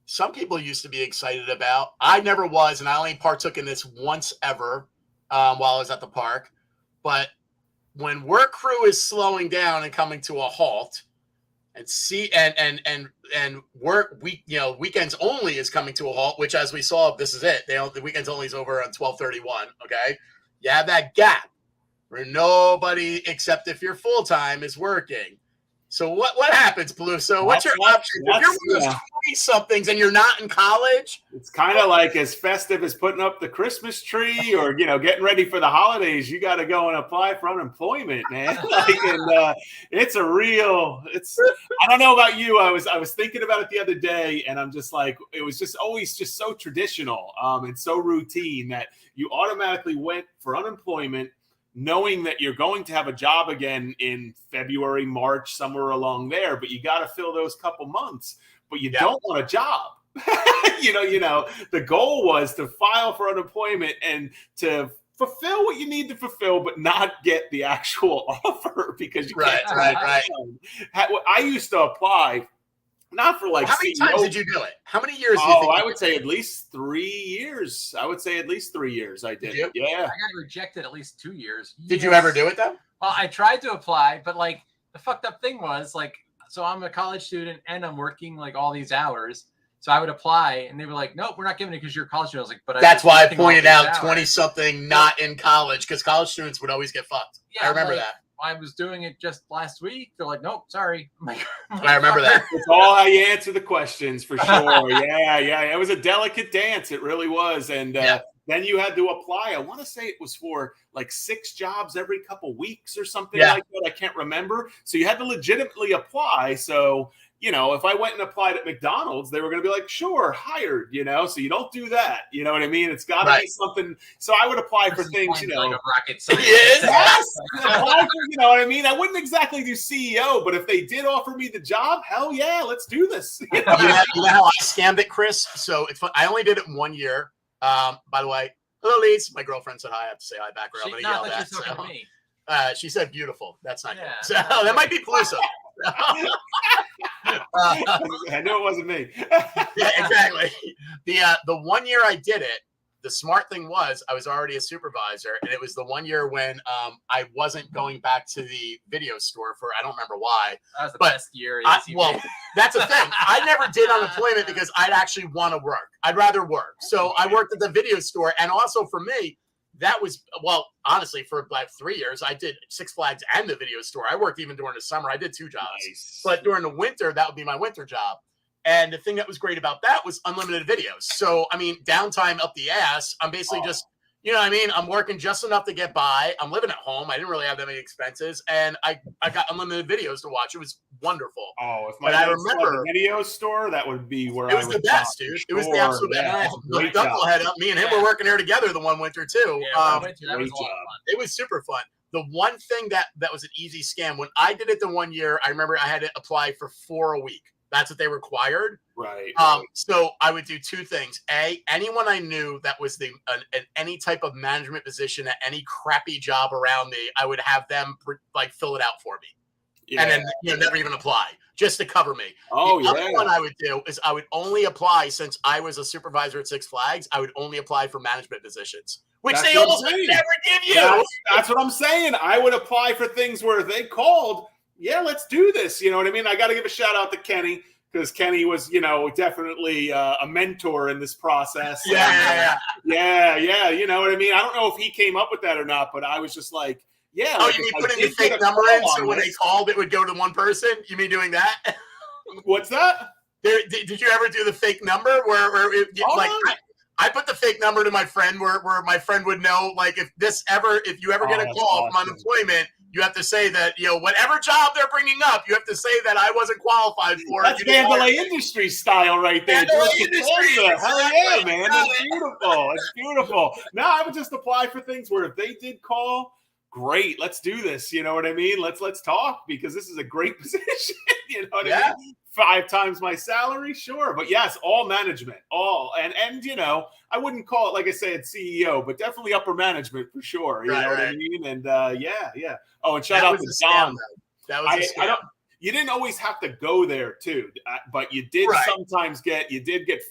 some people used to be excited about. I never was, and I only partook in this once ever while I was at the park. But when work crew is slowing down and coming to a halt, and work weekends only is coming to a halt, which as we saw, this is it. The weekends only is over on 12/31. Okay, you have that gap where nobody except if you're full time is working. So what happens, Peluso? What's your option? If you're one of those 20-somethings and you're not in college, it's kind of like as festive as putting up the Christmas tree or getting ready for the holidays. You got to go and apply for unemployment, man. It's a real. I don't know about you. I was thinking about it the other day, and I'm just like, it was just always just so traditional and so routine that you automatically went for unemployment, knowing that you're going to have a job again in February, March, somewhere along there, but you got to fill those couple months, but you don't want a job. The goal was to file for unemployment and to fulfill what you need to fulfill, but not get the actual offer because you can't. Right. I used to apply. Not for like. How many times did you do it? How many years? I would say at least 3 years. I did. Yeah. Yeah. I got rejected at least 2 years. Did you ever do it though? Well, I tried to apply, but like the fucked up thing was like, so I'm a college student and I'm working like all these hours. So I would apply and they were like, nope, we're not giving it because you're a college student. I was like, but that's why I pointed out 20-something not in college because college students would always get fucked. Yeah, I remember that. I was doing it just last week. They're like, nope, sorry. I remember that. It's all how you answer the questions for sure. Yeah. It was a delicate dance. It really was. And then you had to apply. I want to say it was for like 6 jobs every couple weeks or something like that. I can't remember. So you had to legitimately apply. So, if I went and applied at McDonald's, they were going to be like, sure, hired, so you don't do that. You know what I mean? It's got to be something. So I would apply for things, like a rocket science. Yes. Apply for, you know what I mean? I wouldn't exactly do CEO, but if they did offer me the job, hell yeah, let's do this. You know how I scammed it, Chris? So it's fun. I only did it 1 year. By the way, hello, Lise. My girlfriend said hi. I have to say hi back. I'm going to yell that. So. She said beautiful. That's not good. So that might be Peluso. I knew it wasn't me. Yeah, exactly. The 1 year I did it, the smart thing was I was already a supervisor, and it was the 1 year when I wasn't going back to the video store for I don't remember why. That was the best year. Well, that's the thing. I never did unemployment because I'd actually want to work. I'd rather work. So I worked at the video store, and also for me, that was, well, honestly, for like 3 years, I did Six Flags and the video store. I worked even during the summer. I did 2 jobs. Nice. But during the winter, that would be my winter job. And the thing that was great about that was unlimited videos. So, I mean, downtime up the ass. I'm basically just, you know what I mean? I'm working just enough to get by. I'm living at home. I didn't really have that many expenses. And I got unlimited videos to watch. It was wonderful. Oh, if my dad remember a video store, that would be where I was the best, dude. It was the absolute best. Knucklehead up. Me and him were working there together the one winter, too. Yeah, that was a lot of fun. It was super fun. The one thing that was an easy scam, when I did it the 1 year, I remember I had to apply for 4 a week. That's what they required. Right. So I would do 2 things. Anyone I knew that was any type of management position at any crappy job around me, I would have them fill it out for me. Yeah. And then never even apply just to cover me. Oh, the other one I would do is I would only apply, since I was a supervisor at Six Flags, I would only apply for management positions, which they almost never give you. That's what I'm saying. I would apply for things where they called, yeah, let's do this. You know what I mean? I got to give a shout out to Kenny, because Kenny was, definitely a mentor in this process. Yeah. You know what I mean? I don't know if he came up with that or not, but I was just like, yeah. Oh, you mean putting the fake number in so when they called, it would go to one person? You mean doing that? What's that? Did you ever do the fake number where I put the fake number to my friend where my friend would know, like, if you ever get a call from unemployment, you have to say that, whatever job they're bringing up, you have to say that I wasn't qualified for it. That's Mandalay Industry style right there. Hell yeah, man. That's beautiful. It's beautiful. No, I would just apply for things where if they did call, great, let's do this. You know what I mean? Let's talk, because this is a great position. You know what I mean? 5 times my salary, sure. But yes, all management, all. And I wouldn't call it, like I said, CEO, but definitely upper management for sure. You know what I mean? And yeah. Oh, and shout out to John. That was a scam. You didn't always have to go there too, but you did sometimes get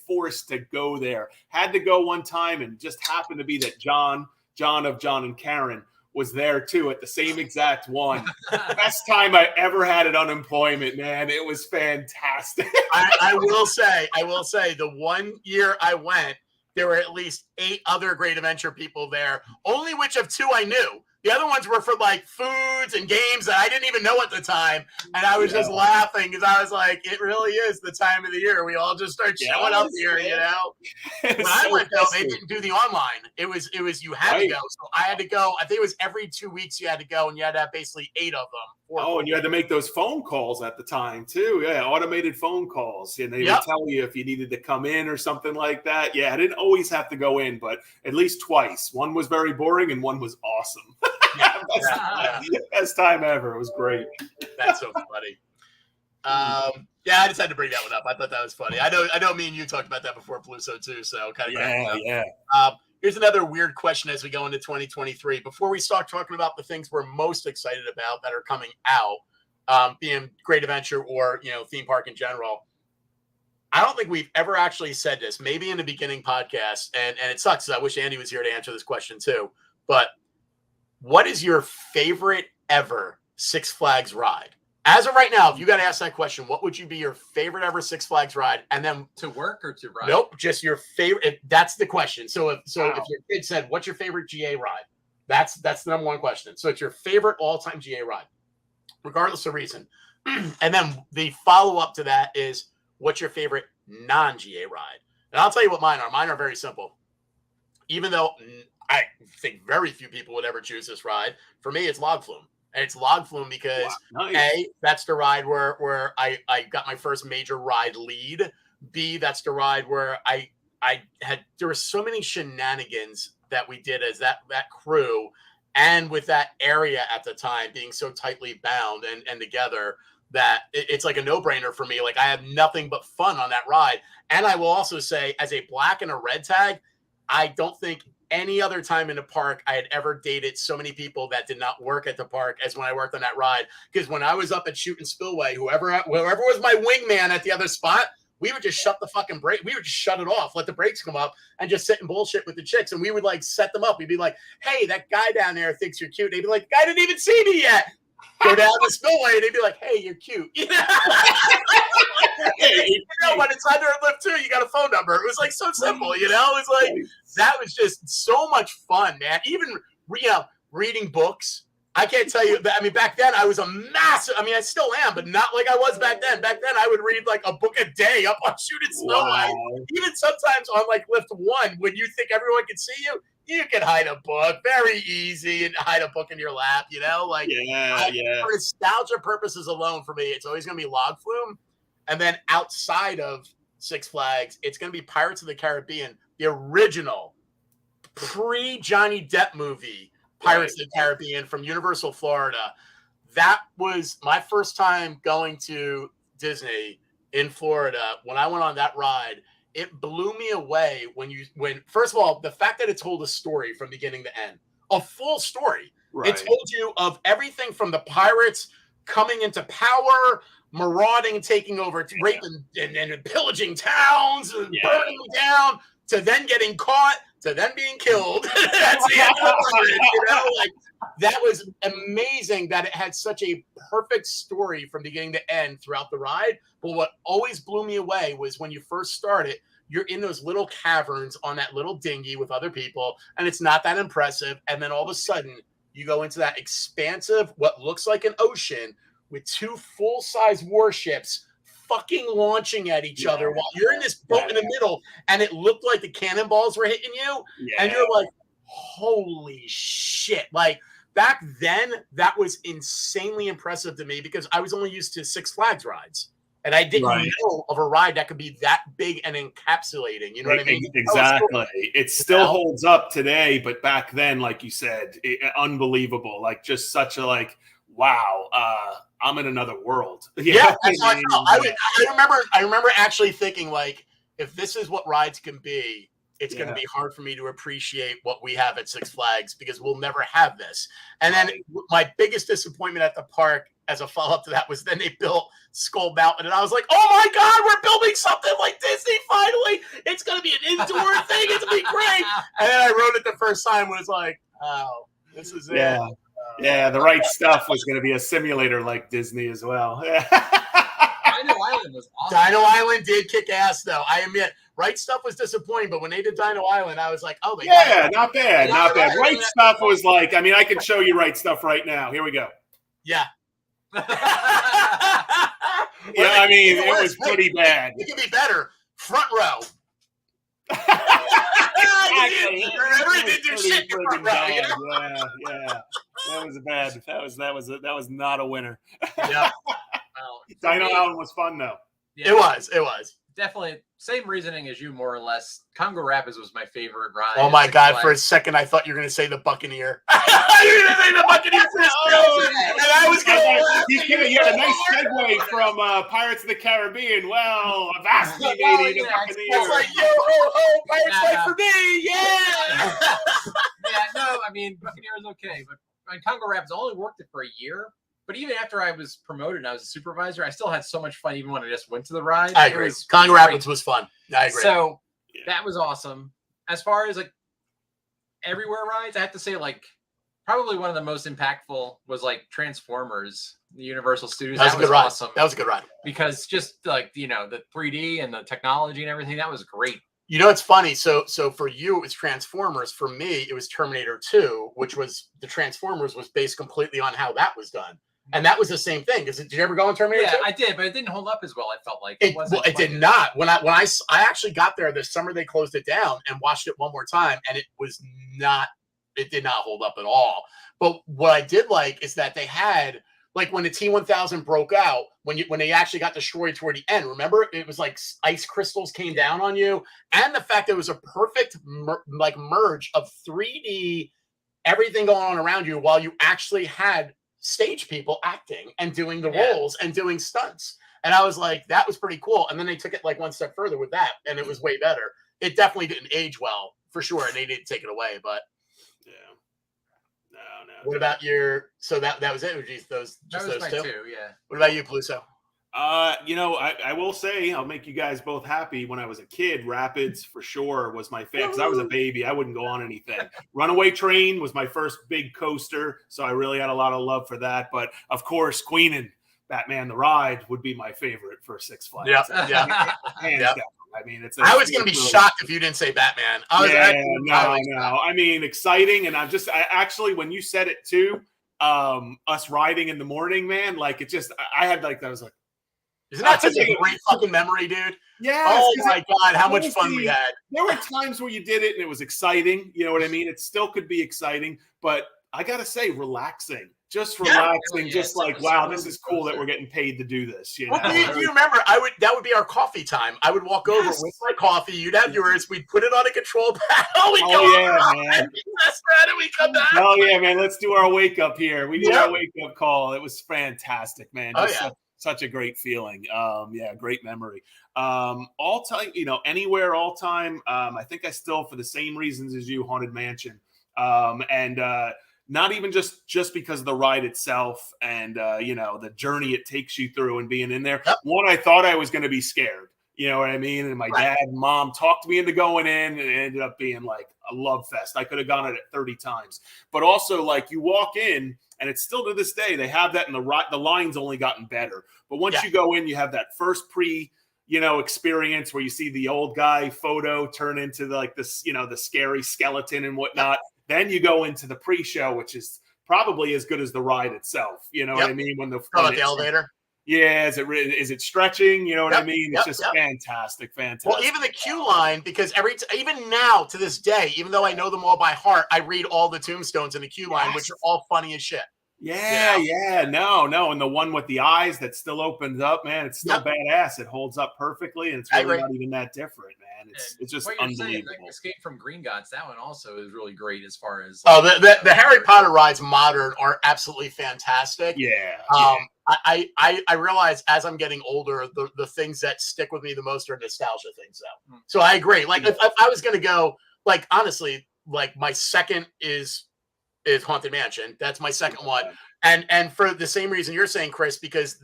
forced to go there. Had to go one time, and just happened to be that John of John and Karen was there too at the same exact one. Best time I ever had at unemployment, man. It was fantastic. I will say the one year I went, there were at least 8 other Great Adventure people there, only which of 2 I knew. The other ones were for like foods and games that I didn't even know at the time. And I was just laughing because I was like, it really is the time of the year. We all just start showing up here, When I went though, they didn't do the online. It was you had to go. So I had to go. I think it was every 2 weeks you had to go, and you had to have basically 8 of them. Oh, and you had to make those phone calls at the time too. Yeah, automated phone calls. And they would tell you if you needed to come in or something like that. Yeah, I didn't always have to go in, but at least twice. One was very boring and one was awesome. Best time ever. It was great. That's so funny. I just had to bring that one up. I thought that was funny. I know me and you talked about that before, Peluso, too. So kind of here's another weird question as we go into 2023. Before we start talking about the things we're most excited about that are coming out, being Great Adventure or theme park in general, I don't think we've ever actually said this. Maybe in the beginning podcast, and it sucks because I wish Andy was here to answer this question too. But what is your favorite ever Six Flags ride? As of right now, if you got to ask that question, what would you be your favorite ever Six Flags ride? And then to work or to ride? Nope, just your favorite. That's the question. So if your kid said, "What's your favorite GA ride?" That's the number one question. So it's your favorite all-time GA ride, regardless of reason. And then the follow-up to that is, what's your favorite non-GA ride? And I'll tell you what mine are. Mine are very simple. Even though I think very few people would ever choose this ride, for me, it's Log Flume. And it's Log Flume because, A, that's the ride where I got my first major ride lead. B, that's the ride where there were so many shenanigans that we did as that crew, and with that area at the time being so tightly bound and together, that it's like a no-brainer for me. Like, I had nothing but fun on that ride. And I will also say, as a black and a red tag, I don't think any other time in the park I had ever dated so many people that did not work at the park as when I worked on that ride. Because when I was up at Shoot and Spillway, whoever was my wingman at the other spot, we would just shut the fucking brake. We would just shut it off, let the brakes come up, and just sit and bullshit with the chicks. And we would like set them up. We'd be like, "Hey, that guy down there thinks you're cute." They'd be like, "The guy didn't even see me yet." Go down the spillway, and they'd be like, "Hey, you're cute." When it's under a lift too, you got a phone number. It was like so simple, It was like that was just so much fun, man. Even reading books. I can't tell you. I mean, back then I was a massive. I mean, I still am, but not like I was back then. Back then, I would read like a book a day up on Shoot and Spillway. Even sometimes on like lift 1, when you think everyone can see you. You can hide a book very easy and hide a book in your lap, Like, for nostalgia purposes alone, for me, it's always going to be Log Flume. And then outside of Six Flags, it's going to be Pirates of the Caribbean, the original pre-Johnny Depp movie, Pirates of the Caribbean from Universal Florida. That was my first time going to Disney in Florida. When I went on that ride, it blew me away when first of all, the fact that it told a story from beginning to end, a full story. Right. It told you of everything from the pirates coming into power, marauding, taking over, raping and pillaging towns and burning them down, to then getting caught, to then being killed. That's the end of it, Like, that was amazing that it had such a perfect story from beginning to end throughout the ride. But what always blew me away was when you first started, you're in those little caverns on that little dinghy with other people, and it's not that impressive. And then all of a sudden, you go into that expansive, what looks like an ocean, with 2 full-size warships fucking launching at each other while you're in this boat in the middle, and it looked like the cannonballs were hitting you, and you're like, holy shit. Like, back then, that was insanely impressive to me because I was only used to Six Flags rides. And I didn't know of a ride that could be that big and encapsulating. You know what I mean? Exactly. It still holds up today, but back then, like you said, unbelievable. Like, just such a, like, wow, I'm in another world. Yeah, that's how I felt. I remember actually thinking, like, if this is what rides can be, it's going to be hard for me to appreciate what we have at Six Flags because we'll never have this. And then my biggest disappointment at the park as a follow-up to that was then they built Skull Mountain, and I was like, oh my God, we're building something like Disney finally. It's going to be an indoor thing. It's going to be great. And then I rode it the first time and was like, oh, this is it. Yeah, the right stuff was going to be a simulator like Disney as well. Dino Island was awesome. Dino Island did kick ass, though. I admit, Right Stuff was disappointing, but when they did Dino Island, I was like, oh, they not bad. Right Stuff was like, I mean, I can show you Right Stuff right now. Here we go. Yeah. I mean, it was pretty bad. It could be better. Front row. Exactly. Remember, it did do shit in front row. You know? Yeah. That was bad. That was not a winner. Yeah. Dino Island was fun though. Yeah. It was. Definitely same reasoning as you, more or less. Congo Rapids was my favorite ride. Oh my God! For a second, I thought you were going to say the Buccaneer. You were going to say the Buccaneer for and I was going to. You had a nice segue from Pirates of the Caribbean. Well, vastly maybe the Buccaneer. It's like yo ho ho, Pirates fight for me, yeah. No, I mean Buccaneer is okay, but Congo Rapids I only worked it for a year. But even after I was promoted and I was a supervisor, I still had so much fun even when I just went to the ride. I agree. Congo Rapids was fun. I agree. So that was awesome. As far as like everywhere rides, I have to say like probably one of the most impactful was like Transformers, the Universal Studios. That was a good ride. Awesome. That was a good ride. Because just like, you know, the 3D and the technology and everything, that was great. You know, it's funny. So for you, it was Transformers. For me, it was Terminator 2, which was the Transformers was based completely on how that was done. And that was the same thing. Did you ever go on Terminator 2? Yeah, I did, but it didn't hold up as well. I felt like it did not. When I actually got there this summer, they closed it down and watched it one more time, and it did not hold up at all. But what I did like is that they had like when the T-1000 broke out, when they actually got destroyed toward the end. Remember, it was like ice crystals came down on you, and the fact that it was a perfect merge of 3D, everything going on around you, while you actually had stage people acting and doing the roles and doing stunts. And I was like, that was pretty cool. And then they took it like one step further with that, and it was way better. It definitely didn't age well, for sure, and they didn't take it away. But no. What about your? So that was it. Or just those two? Yeah. What about you, Peluso? You know, I will say, I'll make you guys both happy. When I was a kid, Rapids for sure was my favorite because I was a baby. I wouldn't go on anything. Runaway Train was my first big coaster, so I really had a lot of love for that. But of course, Queen and Batman the Ride would be my favorite for Six Flags. Yeah. Hands down. I mean, I was going to be shocked if you didn't say Batman. No. I mean, exciting, and I actually, when you said it too, us riding in the morning, man, like it just, I had like that. I was like. Isn't that such a great fucking memory, dude? Yeah. Oh my God, how much fun we had. There were times where you did it and it was exciting. You know what I mean? It still could be exciting, but I got to say, relaxing. Just relaxing, just like, wow, this is cool that we're getting paid to do this. You know? Do you remember? That would be our coffee time. I would walk over with my coffee. You'd have yours. We'd put it on a control panel. Man. We come back. Oh yeah, man. Let's do our wake up here. We did our wake up call. It was fantastic, man. Such a great feeling. Great memory. All time, you know, anywhere, all time. I think I still, for the same reasons as you, Haunted Mansion. Not even just because of the ride itself and, the journey it takes you through and being in there. Yep. One, I thought I was going to be scared. You know what I mean? And my dad and mom talked me into going in, and it ended up being like a love fest. I could have gone at it 30 times. But also, like, you walk in, and it's still to this day, they have that, and the line's only gotten better. But once you go in, you have that first experience where you see the old guy photo turn into the scary skeleton and whatnot. Then you go into the pre-show, which is probably as good as the ride itself. You know what I mean? When the elevator. Yeah, is it stretching? You know what I Yep, mean? yep, It's just yep. fantastic. Well, even the queue line, because even now to this day, even though I know them all by heart, I read all the tombstones in the queue line, which are all funny as shit. Yeah, no. And the one with the eyes that still opens up, man, it's still badass. It holds up perfectly, and it's really not even that different, man. It's just unbelievable. Saying, like Escape from Green Gods, that one also is really great as far as the Harry Potter rides modern are absolutely fantastic. Yeah. I realize as I'm getting older, the things that stick with me the most are nostalgia things, though. So I agree. Like if I was gonna go, like honestly, like my second is Haunted Mansion. That's my second one, and for the same reason you're saying, Chris, because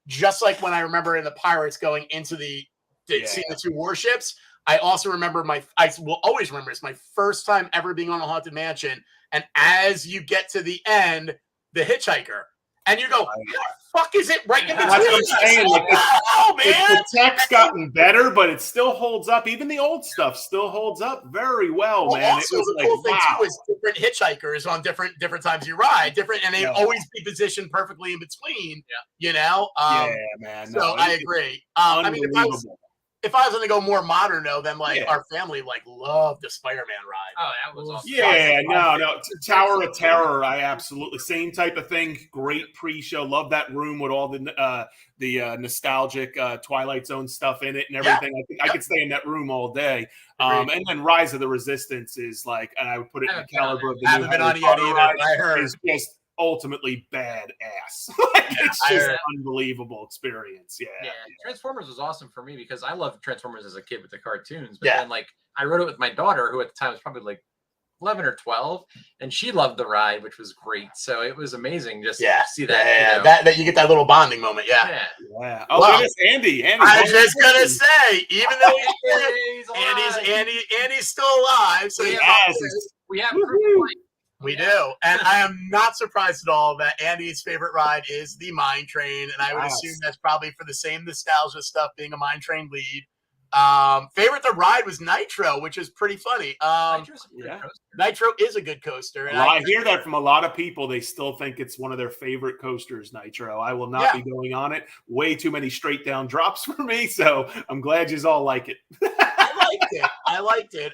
just like when I remember in the Pirates going into seeing the two warships, I also remember I will always remember it's my first time ever being on a Haunted Mansion, and as you get to the end, the hitchhiker, and you go, what the fuck is it right in between? That's what I'm saying. Like, man. The tech's gotten better, but it still holds up. Even the old stuff still holds up very well, man. Also, the cool thing too is different hitchhikers on different times you ride, and they always be positioned perfectly in between. You know, man. So I agree. I mean, if I was going to go more modern, though, then our family loved the Spider-Man ride. Oh, that was awesome. Yeah, no. Tower of Terror, I absolutely same type of thing. Great pre-show. Love that room with all the nostalgic Twilight Zone stuff in it and everything. I could stay in that room all day. And then Rise of the Resistance is like, and I would put it in the caliber of the new Harry Potter ride. I heard is just ultimately badass. It's just an unbelievable experience. Yeah. Transformers was awesome for me because I loved Transformers as a kid with the cartoons. But then I rode it with my daughter, who at the time was probably like 11 or 12, and she loved the ride, which was great. So it was amazing just to see that. That you get that little bonding moment. Yeah. Oh, well, it's Andy. I was just gonna say, even though Andy's still alive, so we have proof. We do. And I am not surprised at all that Andy's favorite ride is the Mine Train. And I would assume that's probably for the same nostalgia stuff, being a Mine Train lead. Favorite to ride was Nitro, which is pretty funny. Nitro is a good coaster. And I hear that from a lot of people. They still think it's one of their favorite coasters, Nitro. I will not be going on it. Way too many straight down drops for me. So I'm glad you all like it. I liked it.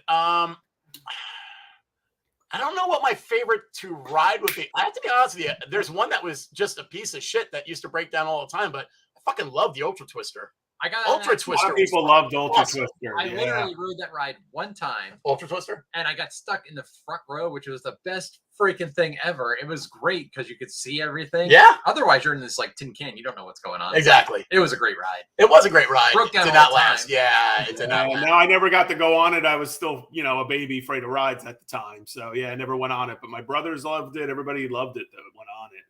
I don't know what my favorite to ride would be. I have to be honest with you. There's one that was just a piece of shit that used to break down all the time, but I fucking love the Ultra Twister. I got Ultra Twister. A lot of people loved Ultra Twister. I literally rode that ride one time. Ultra Twister? And I got stuck in the front row, which was the best freaking thing ever. It was great because you could see everything. Yeah. Otherwise, you're in this like tin can. You don't know what's going on. Exactly. It was a great ride. It was a great ride. Broke down it did not last. Yeah, it did not last. No, I never got to go on it. I was still, a baby afraid of rides at the time. So, I never went on it. But my brothers loved it. Everybody loved it that went on it.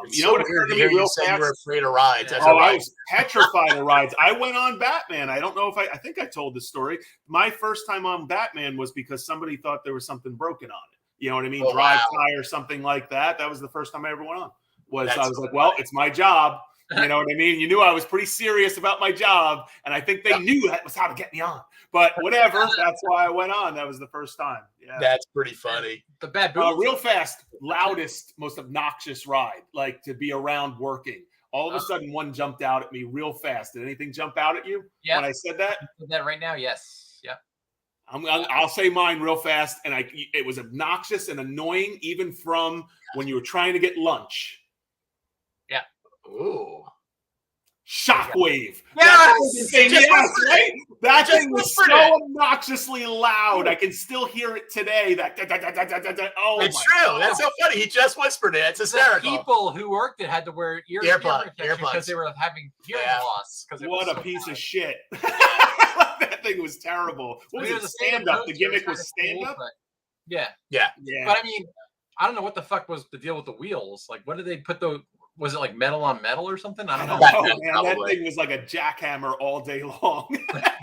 You know what occurred to me real fast? You were afraid of rides. I was petrified of rides. I went on Batman. I don't know if I think I told this story. My first time on Batman was because somebody thought there was something broken on it. You know what I mean? Drive tie or something like that. That was the first time I ever went on. I was like, well, it's my job. You know what I mean? You knew I was pretty serious about my job, and I think they knew that was how to get me on. But whatever, that's why I went on. That was the first time. Yeah, that's pretty funny. The bad real fast, loudest, most obnoxious ride, like to be around working. All of a sudden, one jumped out at me real fast. Did anything jump out at you when I said that? That right now, yes. Yep. I'll say mine real fast, and it was obnoxious and annoying, even from when you were trying to get lunch. Yeah. Ooh. Shockwave. Yes, right? That thing was so obnoxiously loud. I can still hear it today. It's true. That's so funny. He just whispered it. It's hysterical. The people who worked it had to wear earplugs because they were having hearing loss. What a piece of shit. That thing was terrible. What was it? Stand up. The gimmick was stand up. Yeah. But I mean, I don't know what the fuck was the deal with the wheels. Like, what did they put the? Was it like metal on metal or something? I don't know. That thing was like a jackhammer all day long.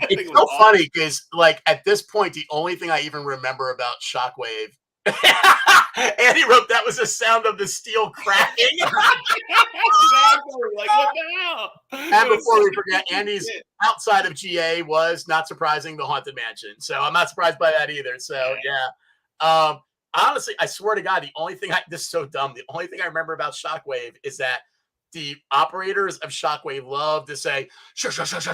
It's so funny because, like, at this point, the only thing I even remember about Shockwave, Andy wrote that was the sound of the steel cracking. Exactly. Like, what the hell? And before we forget, Andy's outside of GA was, not surprising, the Haunted Mansion. So I'm not surprised by that either. So, yeah. Honestly, I swear to God, this is so dumb. The only thing I remember about Shockwave is that the operators of Shockwave love to say Shockwave as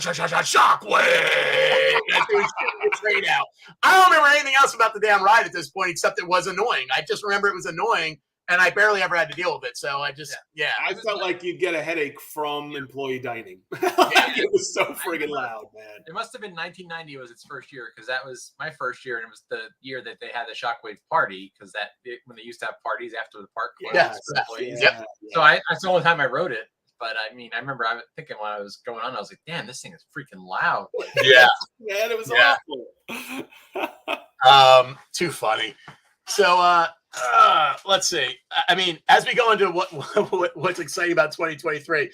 they would shoot the train out. I don't remember anything else about the damn ride at this point except it was annoying. I just remember it was annoying, and I barely ever had to deal with it. So I just I felt like you'd get a headache from employee dining. It was so friggin' loud, man. It must have been 1990 was its first year, because that was my first year, and it was the year that they had the Shockwave party, because when they used to have parties after the park closed for employees. So that's the only time I rode it. But I mean, I remember I was thinking when I was going on, I was like, damn, this thing is freaking loud. Like, Man, it was awful. Too funny. So let's see. I mean, as we go into what's exciting about 2023,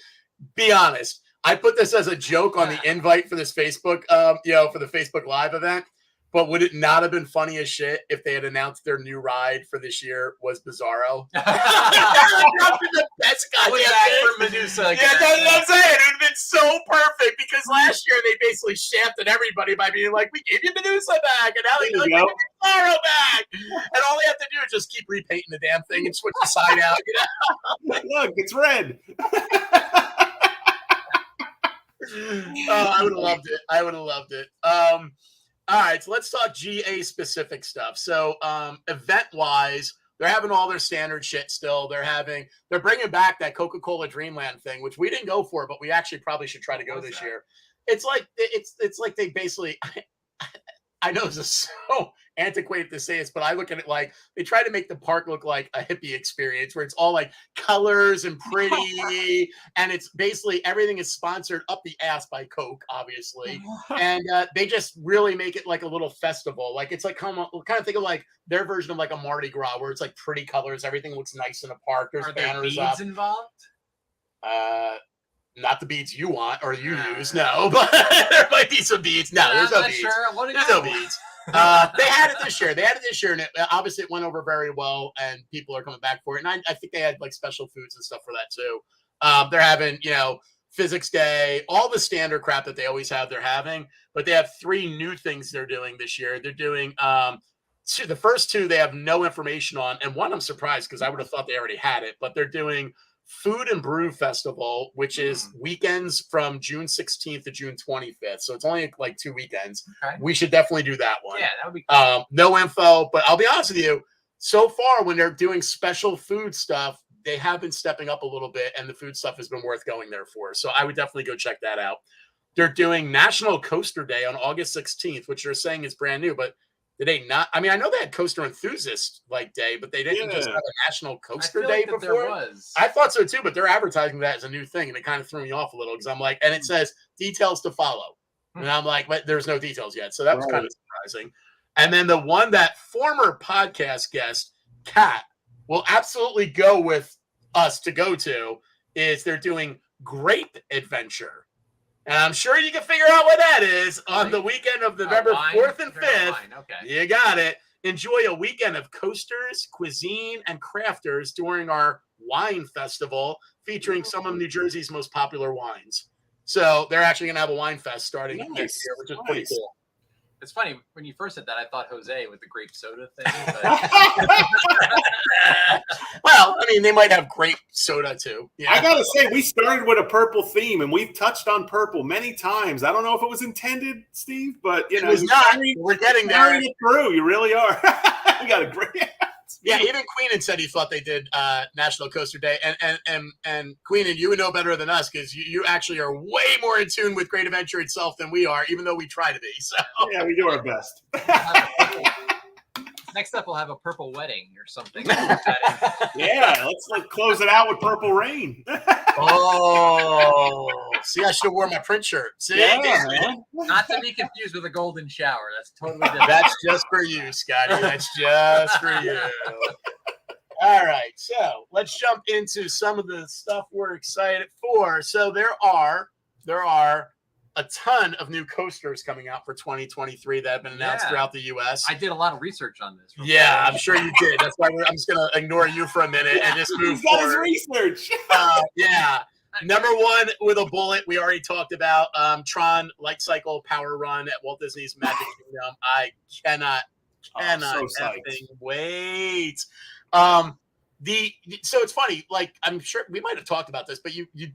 be honest. I put this as a joke on the invite for this Facebook, for the Facebook Live event. But would it not have been funny as shit if they had announced their new ride for this year was Bizarro? That would have been the best goddamn thing for Medusa. Yeah, that's what I'm saying. It would have been so perfect because last year they basically shafted everybody by being like, we gave you Medusa back, and now they give you Bizarro back. And all they have to do is just keep repainting the damn thing and switch the side out. Look, it's red. I would have loved it. All right, so let's talk GA specific stuff. So event-wise, they're having all their standard shit still. They're bringing back that Coca-Cola Dreamland thing, which we didn't go for, but we actually probably should try to go this year. It's like they basically I know this is so antiquated to say this, but I look at it like they try to make the park look like a hippie experience where it's all like colors and pretty, and it's basically everything is sponsored up the ass by Coke, obviously, and they just really make it like a little festival. Like it's like kind of think of like their version of like a Mardi Gras where it's like pretty colors, everything looks nice in the park. There's banners up. Involved? Not the beads you want or you use, no, but there might be some beads. No, there's no beads. Sure. There's no beads. They had it this year. And obviously it went over very well, and people are coming back for it. And I think they had like special foods and stuff for that too. They're having, Physics Day, all the standard crap that they always have. They're having, but they have 3 new things they're doing this year. They're doing the first 2 they have no information on, and one I'm surprised because I would have thought they already had it. But they're doing Food and Brew Festival, which is weekends from June 16th to June 25th. So it's only like 2 weekends. Okay. We should definitely do that one. Yeah, that would be cool. No info, but I'll be honest with you. So far, when they're doing special food stuff, they have been stepping up a little bit, and the food stuff has been worth going there for. So I would definitely go check that out. They're doing National Coaster Day on August 16th, which they're saying is brand new, but did they not? I mean, I know they had Coaster Enthusiast day, but they didn't just have a National Coaster Day before. There was. I thought so too, but they're advertising that as a new thing, and it kind of threw me off a little because I'm like, and it says details to follow, and I'm like, but there's no details yet, so that was kind of surprising. And then the one that former podcast guest Kat will absolutely go with us to go to is they're doing Grape Adventure. And I'm sure you can figure out what that is on the weekend of November 4th and 5th. Okay. You got it. Enjoy a weekend of coasters, cuisine, and crafters during our wine festival featuring some of New Jersey's most popular wines. So they're actually going to have a wine fest starting next year, which is pretty cool. It's funny, when you first said that, I thought Jose with the grape soda thing. But... well, I mean, they might have grape soda too. Yeah. I got to say, we started with a purple theme, and we've touched on purple many times. I don't know if it was intended, Steve, but, it was not. We're getting there. It through. You really are. You got a great... Yeah, even Queenan said he thought they did National Coaster Day, and Queenan, you would know better than us because you actually are way more in tune with Great Adventure itself than we are, even though we try to be. So yeah, we do our best. Next up, we'll have a purple wedding or something. Yeah, let's close it out with Purple Rain. Oh, see, I should have worn my print shirt. See, man. Not to be confused with a golden shower. That's totally different. That's just for you, Scotty. That's just for you. All right, so let's jump into some of the stuff we're excited for. So there are a ton of new coasters coming out for 2023 that have been announced throughout the U.S. I did a lot of research on this. Yeah, I'm sure you did. That's why I'm just going to ignore you for a minute and just move forward. He's got his research. Yeah. Number 1 with a bullet, we already talked about Tron Light Cycle Power Run at Walt Disney's Magic Kingdom. I cannot so effing wait. So it's funny, like I'm sure we might have talked about this, but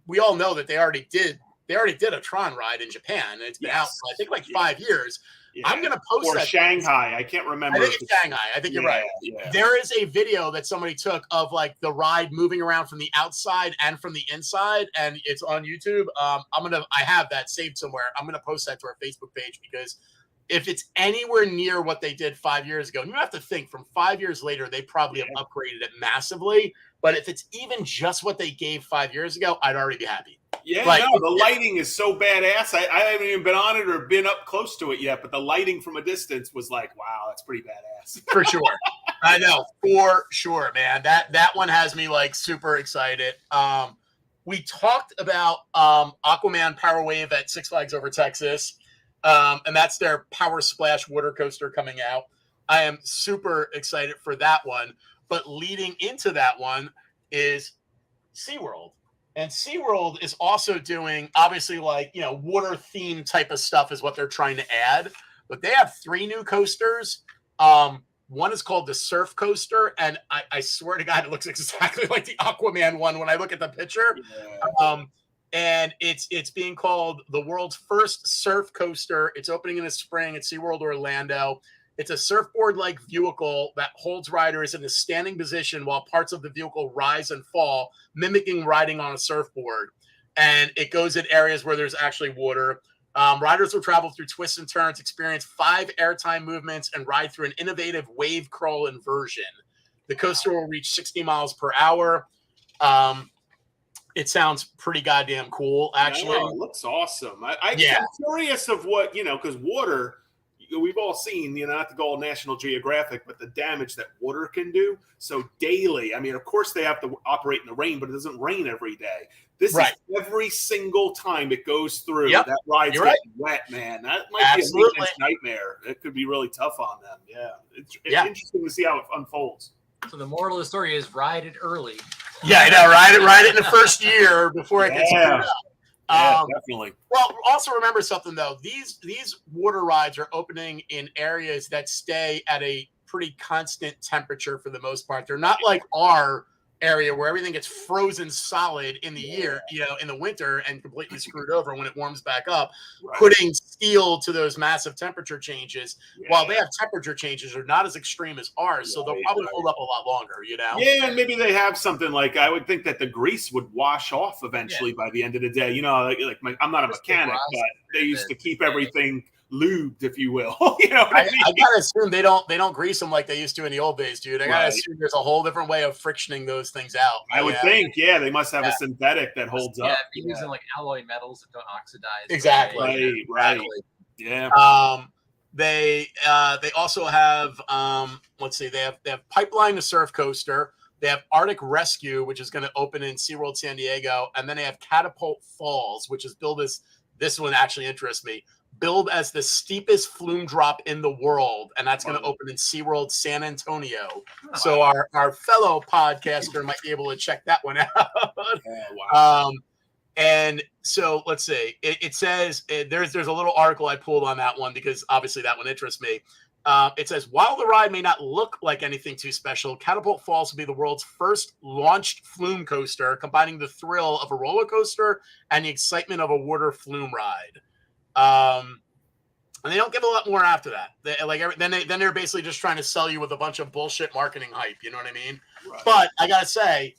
we all know that they already did a Tron ride in Japan, and it's been out for I think like 5 years. Yeah. I'm gonna post or that Shanghai. I can't remember. I think it's Shanghai. I think you're right. Yeah. There is a video that somebody took of like the ride moving around from the outside and from the inside, and it's on YouTube. I have that saved somewhere. I'm gonna post that to our Facebook page because if it's anywhere near what they did 5 years ago, and you have to think from 5 years later, they probably have upgraded it massively. But if it's even just what they gave 5 years ago, I'd already be happy. Yeah, no, the lighting is so badass. I haven't even been on it or been up close to it yet, but the lighting from a distance was like, wow, that's pretty badass. For sure. I know, for sure, man. That one has me like super excited. We talked about Aquaman Power Wave at Six Flags Over Texas, and that's their Power Splash water coaster coming out. I am super excited for that one, but leading into that one is SeaWorld. And SeaWorld is also doing, obviously, like, water theme type of stuff is what they're trying to add. But they have 3 new coasters. One is called the Surf Coaster. And I swear to God, it looks exactly like the Aquaman one when I look at the picture. Yeah. And it's being called the world's first surf coaster. It's opening in the spring at SeaWorld Orlando. It's a surfboard-like vehicle that holds riders in a standing position while parts of the vehicle rise and fall, mimicking riding on a surfboard. And it goes in areas where there's actually water. Riders will travel through twists and turns, experience 5 airtime movements, and ride through an innovative wave crawl inversion. The coaster will reach 60 miles per hour. It sounds pretty goddamn cool, actually. No, it looks awesome. I'm curious of what, because water... We've all seen, not to go all National Geographic, but the damage that water can do. So daily, I mean, of course they have to operate in the rain, but it doesn't rain every day. This is every single time it goes through. That ride's getting wet, man. That might be a maintenance nightmare. It could be really tough on them. Yeah. It's interesting to see how it unfolds. So the moral of the story is ride it early. Yeah, I know. Ride it in the first year before it gets screwed up. Yeah, definitely. Well, also remember something, though. These water rides are opening in areas that stay at a pretty constant temperature for the most part. They're not like our area where everything gets frozen solid in the year, in the winter and completely screwed over when it warms back up, putting steel to those massive temperature changes. While they have temperature changes, they're not as extreme as ours, so they'll probably hold up a lot longer, Yeah, and maybe they have something like, I would think that the grease would wash off eventually by the end of the day. I'm not a mechanic, but they used to keep everything lubed, if you will. I gotta assume they don't grease them like they used to in the old days, dude. I gotta assume there's a whole different way of frictioning those things out. I would think, they must have a synthetic that holds up. Yeah, using like alloy metals that don't oxidize. Exactly. Right. Yeah. They also have they have Pipeline the Surf Coaster. They have Arctic Rescue, which is going to open in SeaWorld San Diego, and then they have Catapult Falls, which is billed as, this one actually interests me, billed as the steepest flume drop in the world, and that's going to open in SeaWorld San Antonio. So our fellow podcaster might be able to check that one out. And so let's see. It says there's a little article I pulled on that one because obviously that one interests me. It says, while the ride may not look like anything too special, Catapult Falls will be the world's first launched flume coaster, combining the thrill of a roller coaster and the excitement of a water flume ride. And they don't give a lot more after that. Then they're basically just trying to sell you with a bunch of bullshit marketing hype. You know what I mean? Right. But I gotta say,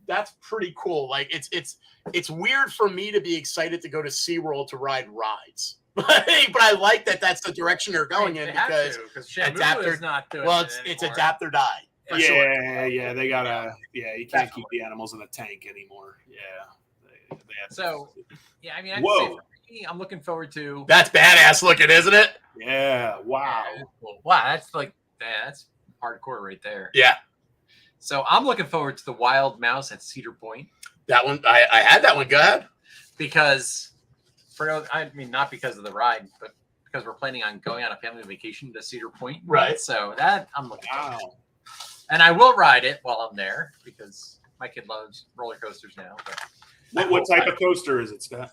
that's pretty cool. Like it's weird for me to be excited to go to SeaWorld to ride rides. But I like that that's the direction they're going in because Shamu is not doing it's adapt or die. Yeah, they gotta. Yeah, you can't keep the animals in a tank anymore. Yeah. I mean, I'd say for me, I'm looking forward to. That's badass looking, isn't it? Yeah. Wow. Yeah, cool. Wow, that's hardcore right there. Yeah. So I'm looking forward to the Wild Mouse at Cedar Point. That one, I had that one. Go ahead. Because. Not because of the ride, but because we're planning on going on a family vacation to Cedar Point. Right. So that I'm looking forward to. And I will ride it while I'm there because my kid loves roller coasters now. But what type of coaster is it, Scott?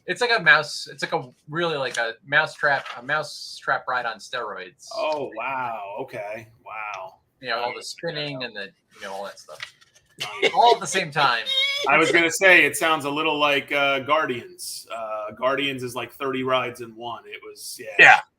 It's like a mouse. It's like a really like a mouse trap ride on steroids. Oh, wow. Okay. Wow. all the spinning and the all that stuff, all at the same time. I was gonna say it sounds a little like Guardians. Guardians is like 30 rides in one. It was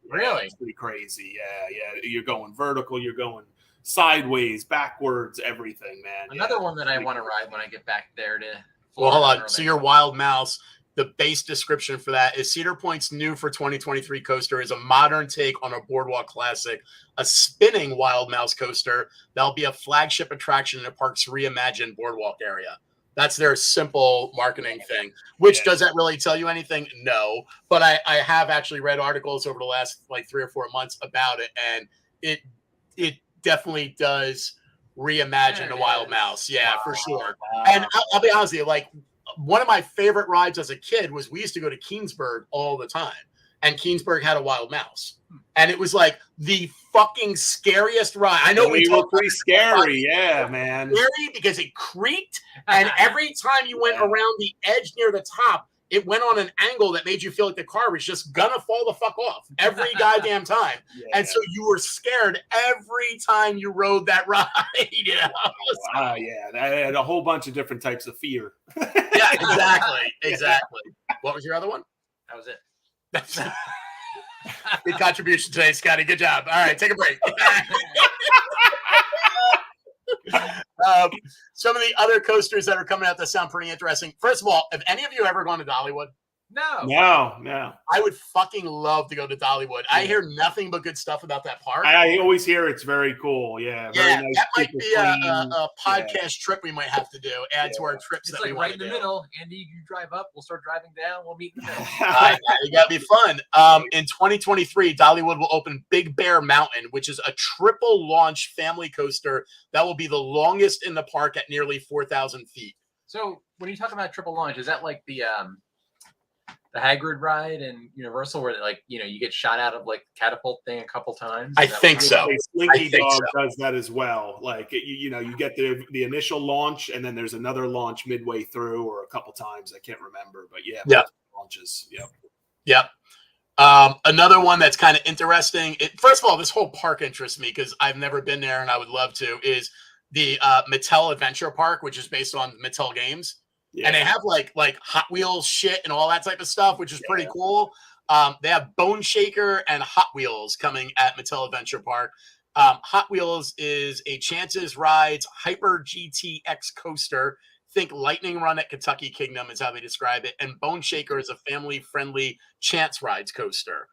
really it's pretty crazy. Yeah. You're going vertical. You're going sideways, backwards, everything, man. Another one that I want to ride when I get back there to Florida. Well, hold on. So your Wild Mouse, the base description for that is Cedar Point's new for 2023 coaster is a modern take on a boardwalk classic, a spinning Wild Mouse coaster that'll be a flagship attraction in the park's reimagined boardwalk area. That's their simple marketing thing. Which does that really tell you anything? No, but I have actually read articles over the last like 3 or 4 months about it, and it definitely does reimagine the Wild Mouse. Yeah, for sure. Wow. And I'll be honest with you, like one of my favorite rides as a kid was we used to go to Keensburg all the time, and Keensburg had a Wild Mouse, and it was like the fucking scariest ride. I know we were pretty scary, man. Scary because it creaked, and every time you went around the edge near the top, it went on an angle that made you feel like the car was just gonna fall the fuck off every goddamn time. And so you were scared every time you rode that ride. That had a whole bunch of different types of fear. Yeah, exactly. What was your other one? That was it. Good contribution today, Scotty. Good job. All right, take a break. Some of the other coasters that are coming out that sound pretty interesting. First of all, have any of you ever gone to Dollywood? No. I would fucking love to go to Dollywood. I hear nothing but good stuff about that park. I always hear it's very cool. Yeah, very nice. That might be a podcast trip we might have to do. Add to our trips. It's that like we right in the do. middle. Andy, you drive up. We'll start driving down. We'll meet in the middle. It got to be fun. In 2023, Dollywood will open Big Bear Mountain, which is a triple launch family coaster that will be the longest in the park at nearly 4,000 feet. So when you talk about triple launch, is that like the Hagrid ride in Universal where you get shot out of like the catapult thing a couple times? I think so. Slinky Dog does that as well. Like you get the initial launch, and then there's another launch midway through, or a couple times. I can't remember, but launches. Yep. Another one that's kind of interesting. First of all, this whole park interests me because I've never been there and I would love to. Is the Mattel Adventure Park, which is based on Mattel games. Yeah. And they have like Hot Wheels shit and all that type of stuff, which is pretty cool. They have Bone Shaker and Hot Wheels coming at Mattel Adventure Park. Hot Wheels is a Chances Rides Hyper GTX coaster. Think Lightning Run at Kentucky Kingdom is how they describe it. And Bone Shaker is a family-friendly Chance Rides coaster.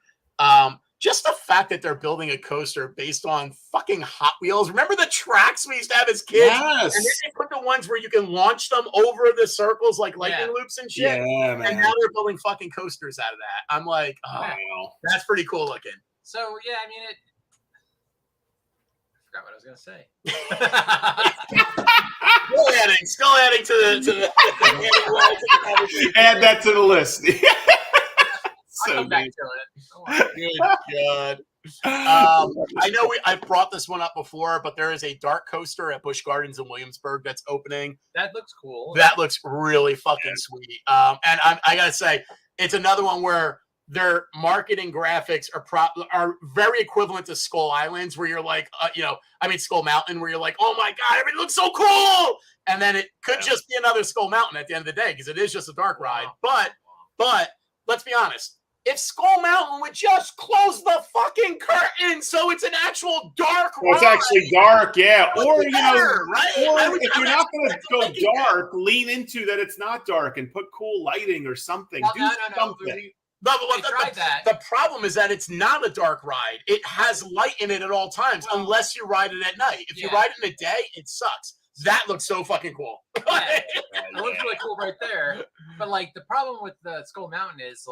Just the fact that they're building a coaster based on fucking Hot Wheels. Remember the tracks we used to have as kids? Yes. And then they put the ones where you can launch them over the circles like lightning loops and shit. Yeah, man. And now they're building fucking coasters out of that. I'm like, that's pretty cool looking. So, I mean, I forgot what I was going to say. Still adding to the add that to the list. I'll come back to it. Good God. I know I've brought this one up before, but there is a dark coaster at Busch Gardens in Williamsburg that's opening. That looks cool. That looks really fucking sweet. And I gotta say, it's another one where their marketing graphics are very equivalent to Skull Islands, where you're like, Skull Mountain, where you're like, oh my God, everything looks so cool. And then it could just be another Skull Mountain at the end of the day because it is just a dark ride. But let's be honest. If Skull Mountain would just close the fucking curtain so it's an actual dark ride. It's actually dark, yeah. Or, right? Or if you're not going to go dark, lean into that it's not dark and put cool lighting or something. Do something. The problem is that it's not a dark ride. It has light in it at all times, unless you ride it at night. If you ride it in the day, it sucks. That looks so fucking cool. It looks really cool right there. But, the problem with the Skull Mountain is,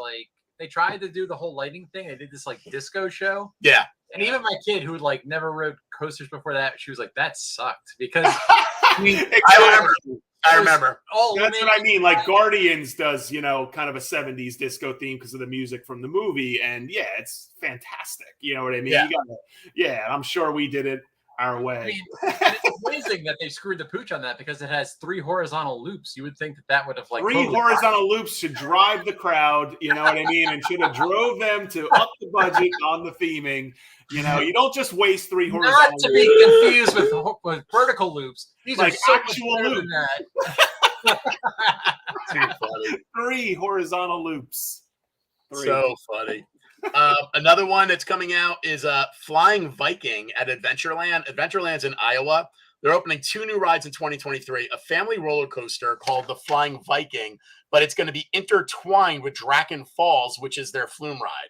they tried to do the whole lighting thing. They did this disco show. Yeah. And even my kid who never rode coasters before that, she was like, that sucked. Because I remember. That's what I mean. Like Guardians does, kind of a 70s disco theme because of the music from the movie. And it's fantastic. You know what I mean? Yeah. I'm sure we did it our I way. mean, and it's amazing that they screwed the pooch on that because it has 3 horizontal loops. You would think that would have like 3 horizontal loops should drive the crowd, you know what I mean? And should have drove them to up the budget on the theming. You know, you don't just waste 3 horizontal Not to loops. be confused with vertical loops. These Like are so actual much better than that. Too funny. 3 horizontal loops. 3. So funny. Another one that's coming out is Flying Viking at Adventureland. Adventureland's in Iowa. They're opening 2 new rides in 2023, a family roller coaster called the Flying Viking, but it's going to be intertwined with Draken Falls, which is their flume ride.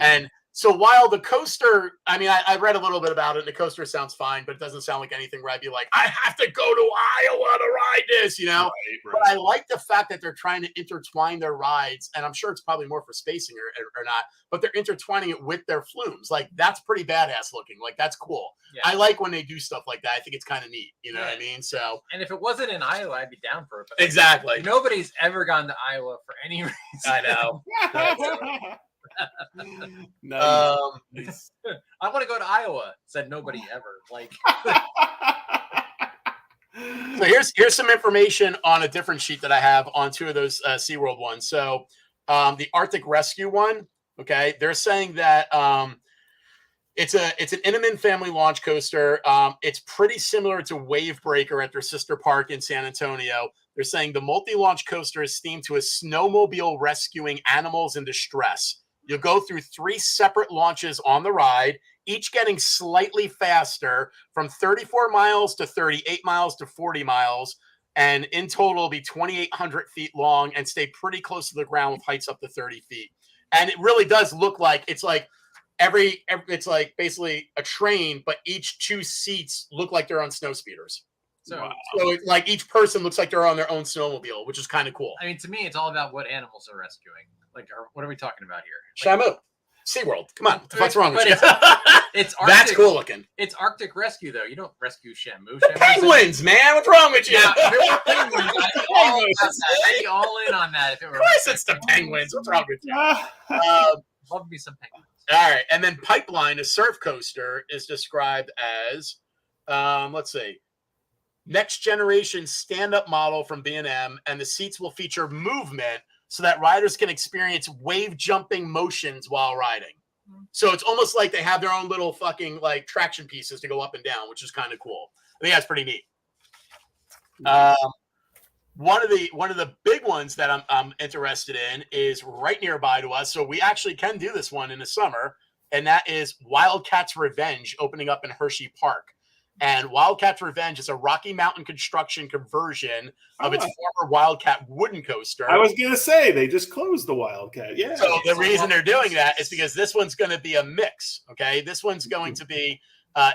And so while the coaster, I mean, I read a little bit about it, and the coaster sounds fine, but it doesn't sound like anything where I'd be like, I have to go to Iowa to ride this, you know? Right. But I like the fact that they're trying to intertwine their rides, and I'm sure it's probably more for spacing or not, but they're intertwining it with their flumes. Like, that's pretty badass looking. Like, that's cool. Yeah. I like when they do stuff like that. I think it's kind of neat. You know what I mean? So, And if it wasn't in Iowa, I'd be down for it. But exactly. nobody's ever gone to Iowa for any reason. I know. Nice. I want to go to Iowa. Said nobody ever. Like, So here's some information on a different sheet that I have on 2 of those SeaWorld ones. So the Arctic Rescue one, okay, they're saying that it's an Intamin family launch coaster. It's pretty similar to Wave Breaker at their sister park in San Antonio. They're saying the multi-launch coaster is themed to a snowmobile rescuing animals in distress. You'll go through 3 separate launches on the ride, each getting slightly faster from 34 miles to 38 miles to 40 miles. And in total, it'll be 2,800 feet long and stay pretty close to the ground with heights up to 30 feet. And it really does look like it's like it's like basically a train, but each 2 seats look like they're on snow speeders. so, Wow. So like each person looks like they're on their own snowmobile, which is kind of cool. I mean, to me, it's all about what animals are rescuing. Like, what are we talking about here? Shamu. SeaWorld. Come on. What the fuck's wrong with But you? It's Arctic, That's cool looking. It's Arctic Rescue, though. You don't rescue Shamu. Penguins, man. What's wrong with you? Yeah, if it were penguins, I'd be all in on that. If it were, Of course it's the penguins. What's wrong with you? Love me some penguins. All right. And then Pipeline, a surf coaster, is described as, let's see, next generation stand-up model from B&M, and the seats will feature movement so that riders can experience wave jumping motions while riding. So it's almost like they have their own little fucking like traction pieces to go up and down, which is kind of cool. I think that's pretty neat. One of the big ones that I'm interested in is right nearby to us, so we actually can do this one in the summer, and that is Wildcats Revenge opening up in Hershey Park. And Wildcats Revenge is a Rocky Mountain construction conversion of its former Wildcat wooden coaster. I was gonna say they just closed the Wildcat. Yeah. So the reason they're doing that is because this one's going to be a mix. Okay, this one's going to be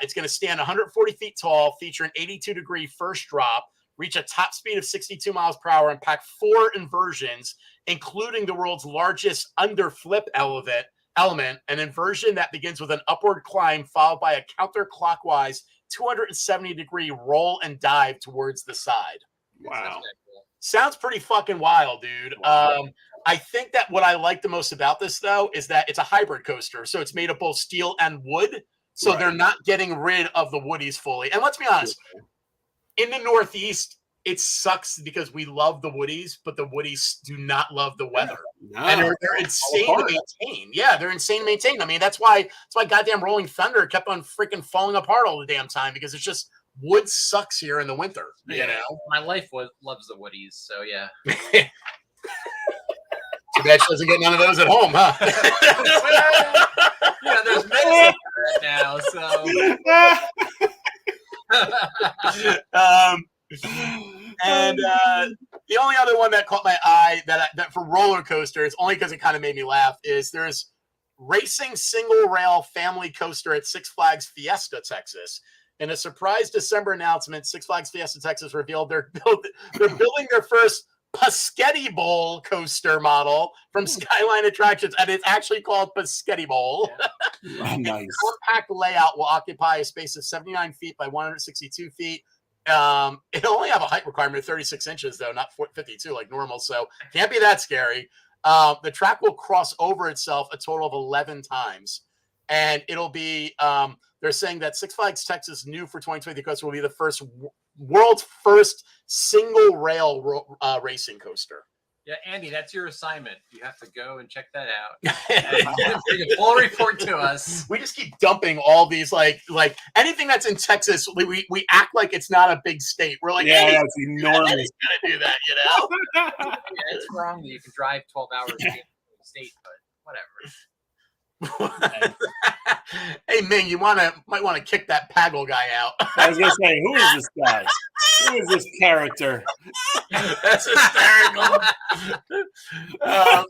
it's going to stand 140 feet tall, feature an 82-degree first drop, reach a top speed of 62 miles per hour, and pack 4 inversions, including the world's largest underflip element, an inversion that begins with an upward climb followed by a counterclockwise 270-degree roll and dive towards the side. Wow. Sounds pretty fucking wild, dude. Wow. I think that what I like the most about this, though, is that it's a hybrid coaster. So it's made of both steel and wood. So they're not getting rid of the woodies fully. And let's be honest, in the Northeast, it sucks because we love the woodies, but the woodies do not love the weather. No. And they're insane to maintain. Yeah, they're insane to maintain. I mean, that's why goddamn Rolling Thunder kept on freaking falling apart all the damn time, because it's just wood sucks here in the winter. You know, My life loves the woodies, so yeah. Too bad she doesn't get none of those at home, huh? Yeah, there's medicine for it now, so. And the only other one that caught my eye that for roller coasters, only because it kind of made me laugh, is there's racing single rail family coaster at Six Flags Fiesta, Texas. In a surprise December announcement, Six Flags Fiesta, Texas revealed they're building their first Paschetti Bowl coaster model from Skyline Attractions, and it's actually called Paschetti Bowl. Oh, nice. Compact layout will occupy a space of 79 feet by 162 feet. It'll only have a height requirement of 36 inches, though, not 52 like normal, so can't be that scary. The track will cross over itself a total of 11 times, and it'll be they're saying that Six Flags Texas new for 2023 coaster will be the world's first single rail racing coaster. Yeah, Andy, that's your assignment. You have to go and check that out. Bring a full report to us. We just keep dumping all these like anything that's in Texas. We act like it's not a big state. We're like, yeah, it's enormous. Gonna do that, you know? Yeah, it's wrong that you can drive 12 hours to get to the state, but whatever. Hey Ming, you might want to kick that Pagel guy out. I was gonna say, who is this guy? Who is this character? That's hysterical. I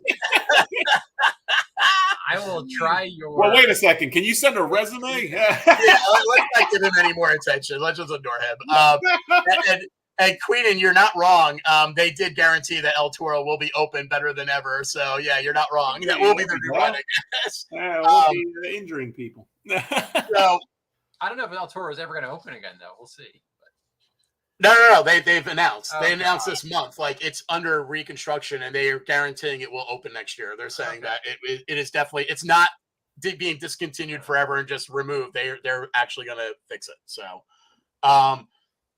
will try your. Well, wait a second. Can you send a resume? Yeah, let's not give him any more attention. Let's just ignore him. And Queenan, you're not wrong. They did guarantee that El Toro will be open better than ever. So yeah, you're not wrong. That will be the new one, I guess. Yeah, we'll be injuring people. So I don't know if El Toro is ever going to open again, though. We'll see. No. They've announced. Oh, they announced this month. Like it's under reconstruction, and they are guaranteeing it will open next year. They're saying that it is definitely. It's not being discontinued forever and just removed. They're actually going to fix it. So,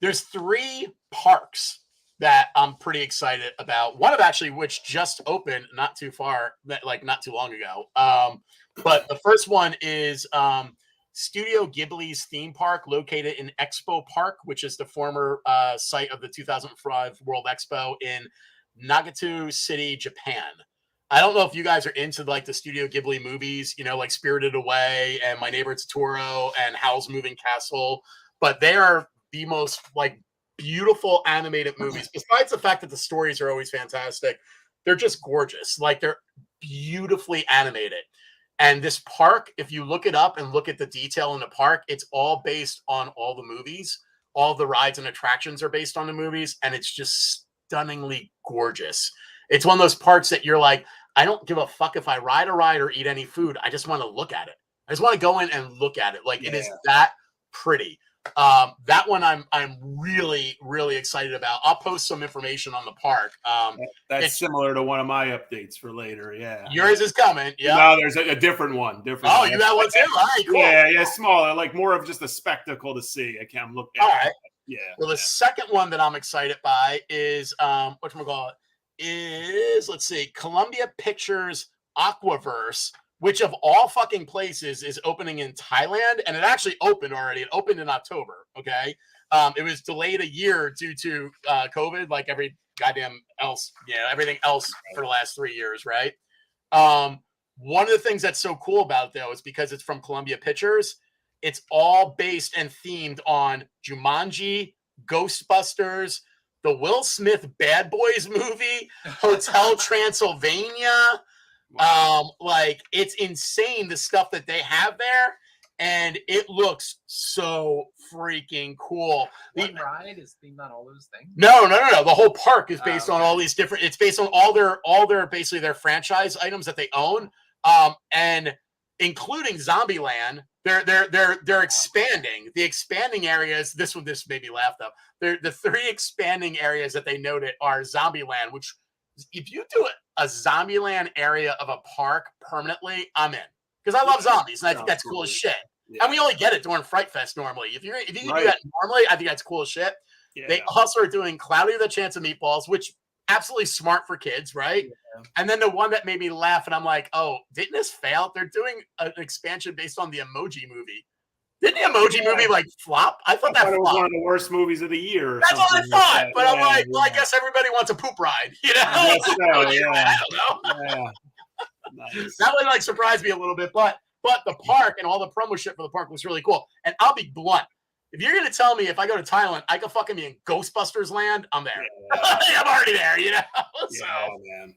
there's 3 parks that I'm pretty excited about. One of actually which just opened not too long ago. But the first one is Studio Ghibli's theme park located in Expo Park, which is the former site of the 2005 World Expo in Nagatu City, Japan. I don't know if you guys are into like the Studio Ghibli movies, you know, like Spirited Away and My Neighbor Totoro and Howl's Moving Castle, but they are the most like beautiful animated movies. Besides the fact that the stories are always fantastic, they're just gorgeous. Like they're beautifully animated. And this park, if you look it up and look at the detail in the park, it's all based on all the movies. All the rides and attractions are based on the movies, and it's just stunningly gorgeous. It's one of those parks that you're like, I don't give a fuck if I ride a ride or eat any food. I just want to look at it. I just want to go in and look at it. Like it is that pretty. That one I'm really, really excited about. I'll post some information on the park. That's similar to one of my updates for later. Yeah. Yours is coming. Yeah. No, there's a different one. You got one too? All right, cool. Yeah, smaller, like more of just a spectacle to see. I can't look at. All right. Yeah. Well, the second one that I'm excited by is whatchamacallit is, let's see, Columbia Pictures Aquaverse, which of all fucking places is opening in Thailand. And it actually opened already. It opened in October. Okay. It was delayed a year due to COVID, like every goddamn else, everything else for the last 3 years. Right. One of the things that's so cool about it though, is because it's from Columbia Pictures. It's all based and themed on Jumanji, Ghostbusters, the Will Smith Bad Boys movie, Hotel Transylvania. Like it's insane the stuff that they have there, and it looks so freaking cool. One ride is themed on all those things. No. The whole park is based on all these different. It's based on all their basically their franchise items that they own, and including Zombieland. They're expanding the expanding areas. This made me laugh though. The 3 expanding areas that they noted are Zombieland, which if you do a Zombieland area of a park permanently, I'm in because I love zombies and I think that's cool as shit. Yeah. And we only get it during Fright Fest normally. If you can do that normally, I think that's cool as shit. Yeah. They also are doing Cloudy with a Chance of Meatballs, which absolutely smart for kids, right? Yeah. And then the one that made me laugh, and I'm like, oh, didn't this fail? They're doing an expansion based on the Emoji Movie. Didn't the Emoji Movie like flop? I thought it was one of the worst movies of the year. That's what I thought. But I'm like, well, I guess everybody wants a poop ride, you know? I don't know. Yeah. Nice. That one like surprised me a little bit, but the park and all the promo shit for the park was really cool. And I'll be blunt. If you're gonna tell me if I go to Thailand, I can fucking be in Ghostbusters land, I'm there. Yeah. I'm already there, you know.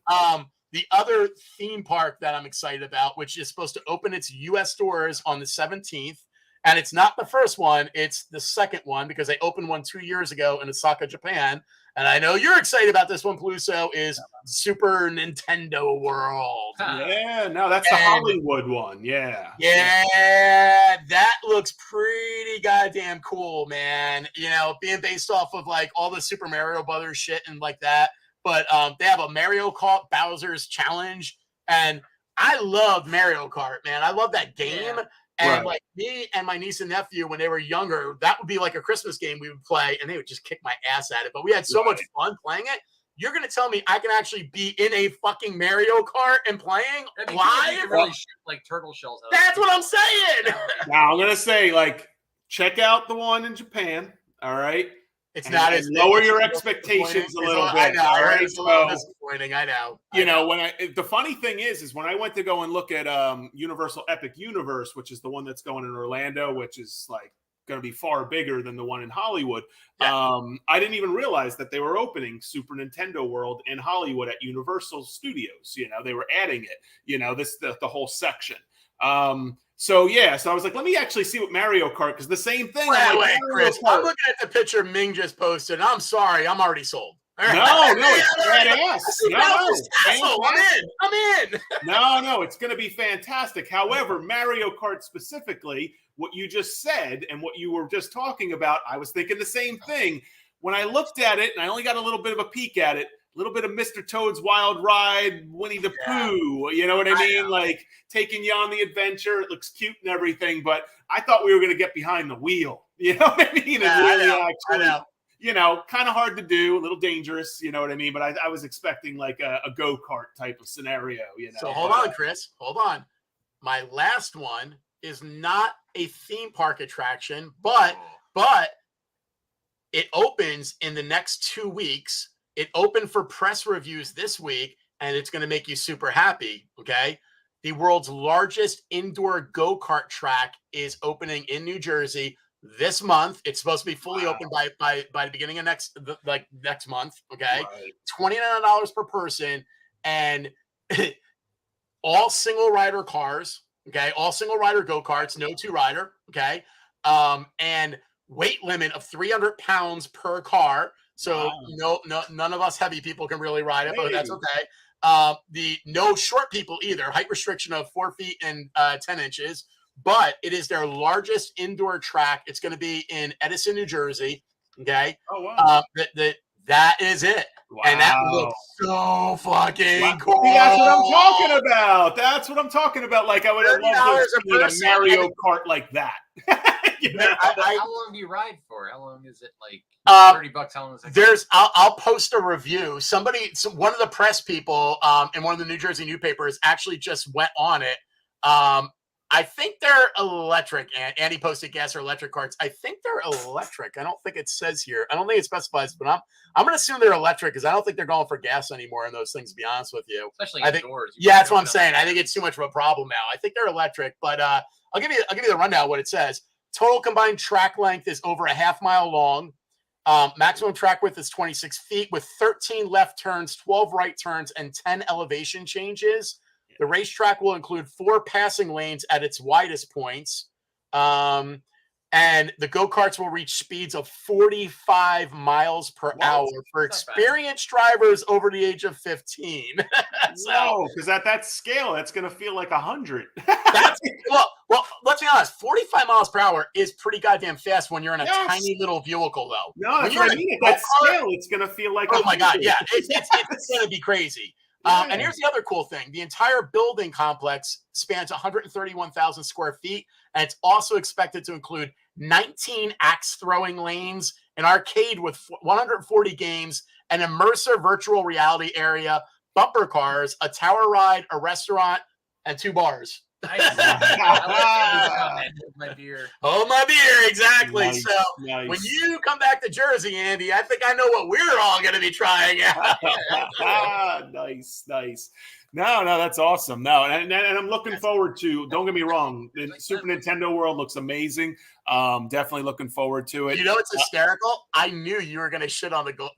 Man. The other theme park that I'm excited about, which is supposed to open its U.S. doors on the 17th, and it's not the first one, it's the second one because they opened one 2 years ago in Osaka, Japan. And I know you're excited about this one, Peluso, is Super Nintendo World. Yeah, no, that's the Hollywood one. Yeah. Yeah, that looks pretty goddamn cool, man. You know, being based off of like all the Super Mario Brothers shit and like that. But they have a Mario Kart Bowser's Challenge. And I love Mario Kart, man. I love that game. Yeah. And Right. like me and my niece and nephew, when they were younger, that would be like a Christmas game we would play, and they would just kick my ass at it. But we had so much fun playing it. You're gonna tell me I can actually be in a fucking Mario Kart and playing That'd be cool if you live? could really shoot like turtle shells out. That's what I'm saying. Now I'm gonna say, like, check out the one in Japan. All right. It's And- not and as lower it's your a little expectations disappointing. a little I bit, know. all right? It's a little So- disappointing. I know. You know, the funny thing is when I went to go and look at Universal Epic Universe, which is the one that's going in Orlando, which is like going to be far bigger than the one in Hollywood. Yeah. I didn't even realize that they were opening Super Nintendo World in Hollywood at Universal Studios. You know, they were adding it. You know, the whole section. So I was like, let me actually see what Mario Kart, because the same thing. I'm like, Wait, Mario Chris. Kart. I'm looking at the picture Ming just posted. I'm sorry. I'm already sold. No, it's badass. I'm in. No, it's going to be fantastic. However, Mario Kart specifically, what you just said and what you were just talking about, I was thinking the same thing. When I looked at it, and I only got a little bit of a peek at it, a little bit of Mr. Toad's Wild Ride, Winnie the Pooh, you know what I mean? Like taking you on the adventure. It looks cute and everything, but I thought we were going to get behind the wheel. You know what I mean? I know. You know, kind of hard to do, a little dangerous, you know what I mean? But I was expecting like a go-kart type of scenario, you know. So hold on, Chris. Hold on. My last one is not a theme park attraction, but it opens in the next 2 weeks. It opened for press reviews this week, and it's going to make you super happy, okay? The world's largest indoor go-kart track is opening in New Jersey this month. It's supposed to be fully open by the beginning of next month. Okay, $29 per person, and all single rider cars. Okay, all single rider go karts, no two rider. Okay, and weight limit of 300 pounds per car. So none of us heavy people can really ride it, but that's okay. The no short people either. Height restriction of 4 feet and 10 inches. But it is their largest indoor track. It's going to be in Edison, New Jersey. Okay. Oh, wow. That is it. Wow. And that looks so fucking cool. See, that's what I'm talking about. That's what I'm talking about. Like, I would have loved to see a Mario Kart like that. You know? How long do you ride for? How long is it? Like $30? How long is it? I'll post a review. One of the press people in one of the New Jersey newspapers actually just went on it. I think they're electric. And Andy posted gas or electric carts. I think they're electric. I don't think it says here. I don't think it specifies, but I'm going to assume they're electric because I don't think they're going for gas anymore in those things, to be honest with you. Especially indoors. Yeah, that's what I'm saying. I think it's too much of a problem now. I think they're electric, but I'll give you the rundown of what it says. Total combined track length is over a half mile long. Maximum track width is 26 feet with 13 left turns, 12 right turns, and 10 elevation changes. The racetrack will include 4 passing lanes at its widest points. And the go-karts will reach speeds of 45 miles per hour for experienced drivers over the age of 15. No, because at that scale, that's going to feel like 100. Well, let's be honest. 45 miles per hour is pretty goddamn fast when you're in a tiny little vehicle, though. No, that's what I mean. At that scale, it's going to feel like 100. Oh, my God, 100. yeah. It's going to be crazy. And here's the other cool thing. The entire building complex spans 131,000 square feet, and it's also expected to include 19 axe throwing lanes, an arcade with 140 games, an immersive virtual reality area, bumper cars, a tower ride, a restaurant, and 2 bars. Nice. My beer. Oh, my beer, exactly. Nice, So when you come back to Jersey, Andy, I think I know what we're all going to be trying out. Nice. No, that's awesome. No, and I'm looking forward to. Don't get me wrong, the Super Nintendo World looks amazing. Definitely looking forward to it. You know, it's hysterical. I knew you were going to shit on the go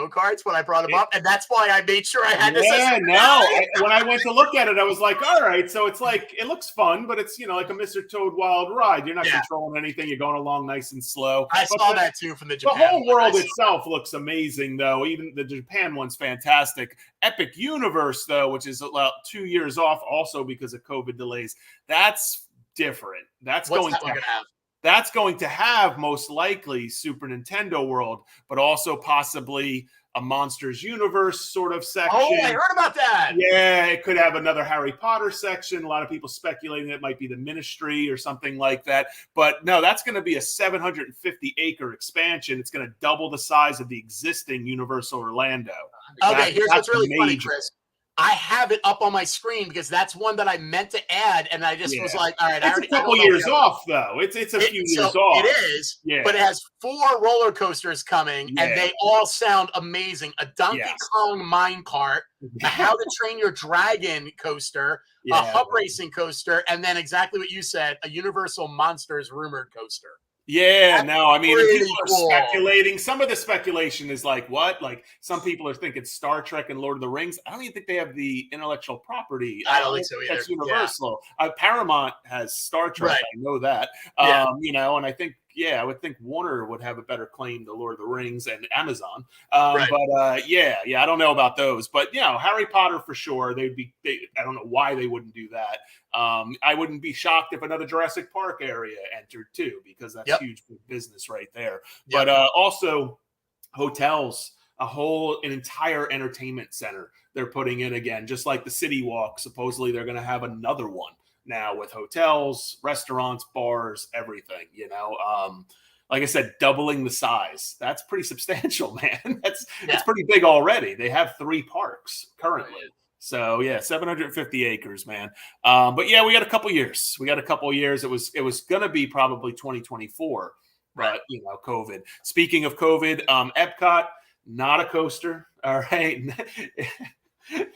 karts when I brought them up, and that's why I made sure I had this. Yeah, no. When I went to look at it, I was like, all right. So it's like it looks fun, but it's like a Mr. Toad Wild Ride. You're not controlling anything. You're going along nice and slow. I saw that too from the Japan. The whole world itself looks amazing, though. Even the Japan one's fantastic. Epic Universe, though, which is about 2 years off, also because of COVID delays. That's different. That's going to have most likely Super Nintendo World, but also possibly a Monsters Universe sort of section. Oh, I heard about that. Yeah, it could have another Harry Potter section. A lot of people speculating it might be the Ministry or something like that. But no, that's going to be a 750-acre expansion. It's going to double the size of the existing Universal Orlando. Okay, here's what's really funny, Chris. I have it up on my screen because that's one that I meant to add, and I just was like, all right. It's a couple years off, though. It's a few years off. It is, but it has 4 roller coasters coming, and they all sound amazing. A Donkey Kong mine cart, a How to Train Your Dragon coaster, a Hub Racing coaster, and then exactly what you said, a Universal Monsters rumored coaster. Yeah, no, I mean, people are cool. speculating. Some of the speculation is like, what? Like, some people are thinking Star Trek and Lord of the Rings. I don't even think they have the intellectual property. I don't think so either. That's Universal. Paramount has Star Trek. Right. I know that. You know, and I think, I would think Warner would have a better claim to Lord of the Rings and Amazon. But I don't know about those. But, you know, Harry Potter for sure. I don't know why they wouldn't do that. I wouldn't be shocked if another Jurassic Park area entered too, because that's huge business right there. But also hotels, an entire entertainment center they're putting in again, just like the City Walk. Supposedly they're going to have another one now with hotels, restaurants, bars, everything, you know. Like I said, doubling the size. That's pretty substantial, man. That's pretty big already. They have 3 parks currently. So 750 acres, man. But yeah, we got a couple years. It was gonna be probably 2024, but you know, COVID. Speaking of COVID, Epcot, not a coaster. All right.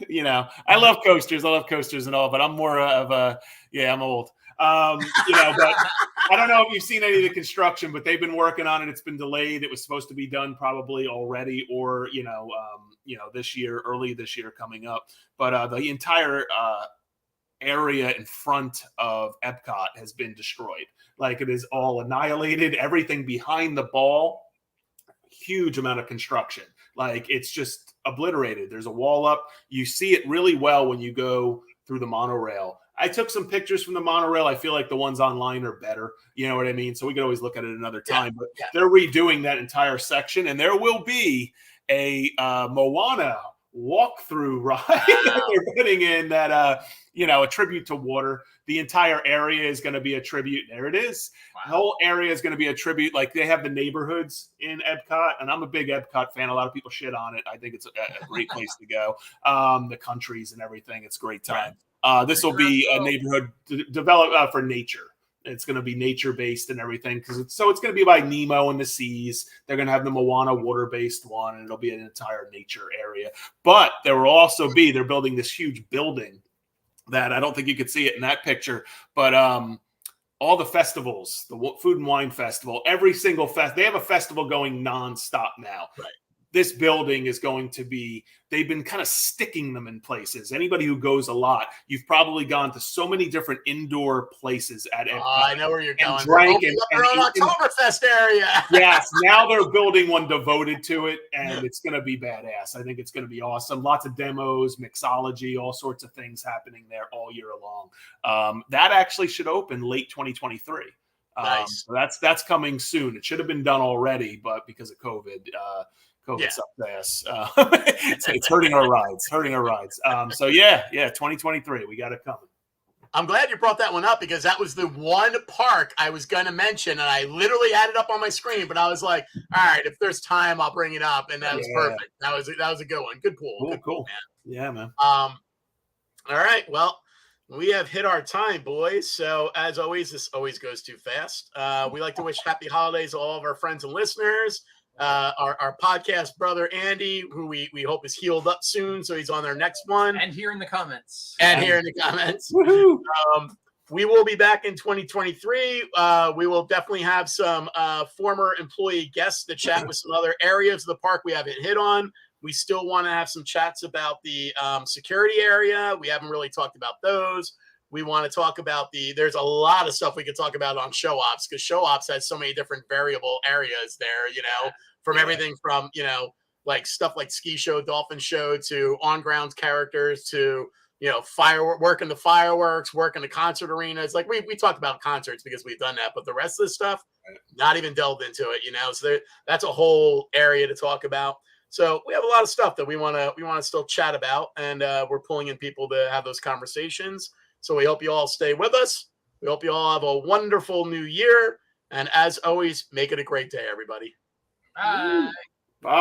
You know, I love coasters and all, but I'm more of I'm old. You know, but I don't know if you've seen any of the construction, but they've been working on it. It's been delayed. It was supposed to be done probably already, or this year, early this year coming up. But the entire area in front of Epcot has been destroyed. Like, it is all annihilated. Everything behind the ball, huge amount of construction. Like, it's just obliterated. There's a wall up. You see it really well when you go through the monorail. I took some pictures from the monorail. I feel like the ones online are better. You know what I mean? So we could always look at it another time. But they're redoing that entire section, and there will be a Moana walkthrough ride that they're putting in that, a tribute to water. The entire area is going to be a tribute. There it is. Wow. The whole area is going to be a tribute. Like, they have the neighborhoods in Epcot, and I'm a big Epcot fan. A lot of people shit on it. I think it's a great place to go. The countries and everything. It's a great time. This will be a neighborhood developed for nature. It's going to be nature-based and everything. It's going to be by Nemo and the seas. They're going to have the Moana water-based one, and it'll be an entire nature area. But there will also be, they're building this huge building that I don't think you could see it in that picture, but all the festivals, the Food and Wine Festival, every single they have a festival going nonstop now. Right. This building is going to be, they've been kind of sticking them in places. Anybody who goes a lot, you've probably gone to so many different indoor places at Epcot. I know where you're going. Drank their own Oktoberfest area. Yes, now they're building one devoted to it, and it's going to be badass. I think it's going to be awesome. Lots of demos, mixology, all sorts of things happening there all year long. That actually should open late 2023. Nice. So that's coming soon. It should have been done already, but because of COVID, COVID's up the ass. It's hurting our rides. 2023, we got it coming. I'm glad you brought that one up, because that was the one park I was going to mention, and I literally had it up on my screen, but I was like, all right, if there's time, I'll bring it up, and that was perfect. That was a good one. Good pull. Cool. Man. Yeah, man. All right, well, we have hit our time, boys. So as always, this always goes too fast. We like to wish happy holidays to all of our friends and listeners. Our podcast brother Andy, who we hope is healed up soon, so he's on their next one. And here in the comments. Woohoo! We will be back in 2023. We will definitely have some former employee guests to chat with some other areas of the park we haven't hit on. We still want to have some chats about the security area. We haven't really talked about those. We want to talk about there's a lot of stuff we could talk about on show ops, because show ops has so many different variable areas there, from everything from, like stuff like ski show, dolphin show, to on grounds characters, to, work in the fireworks, work in the concert arenas. Like we talked about concerts because we've done that, but the rest of the stuff, not even delved into it, so that's a whole area to talk about. So we have a lot of stuff that we want to still chat about, and we're pulling in people to have those conversations. So we hope you all stay with us. We hope you all have a wonderful new year. And as always, make it a great day, everybody. Bye. Bye.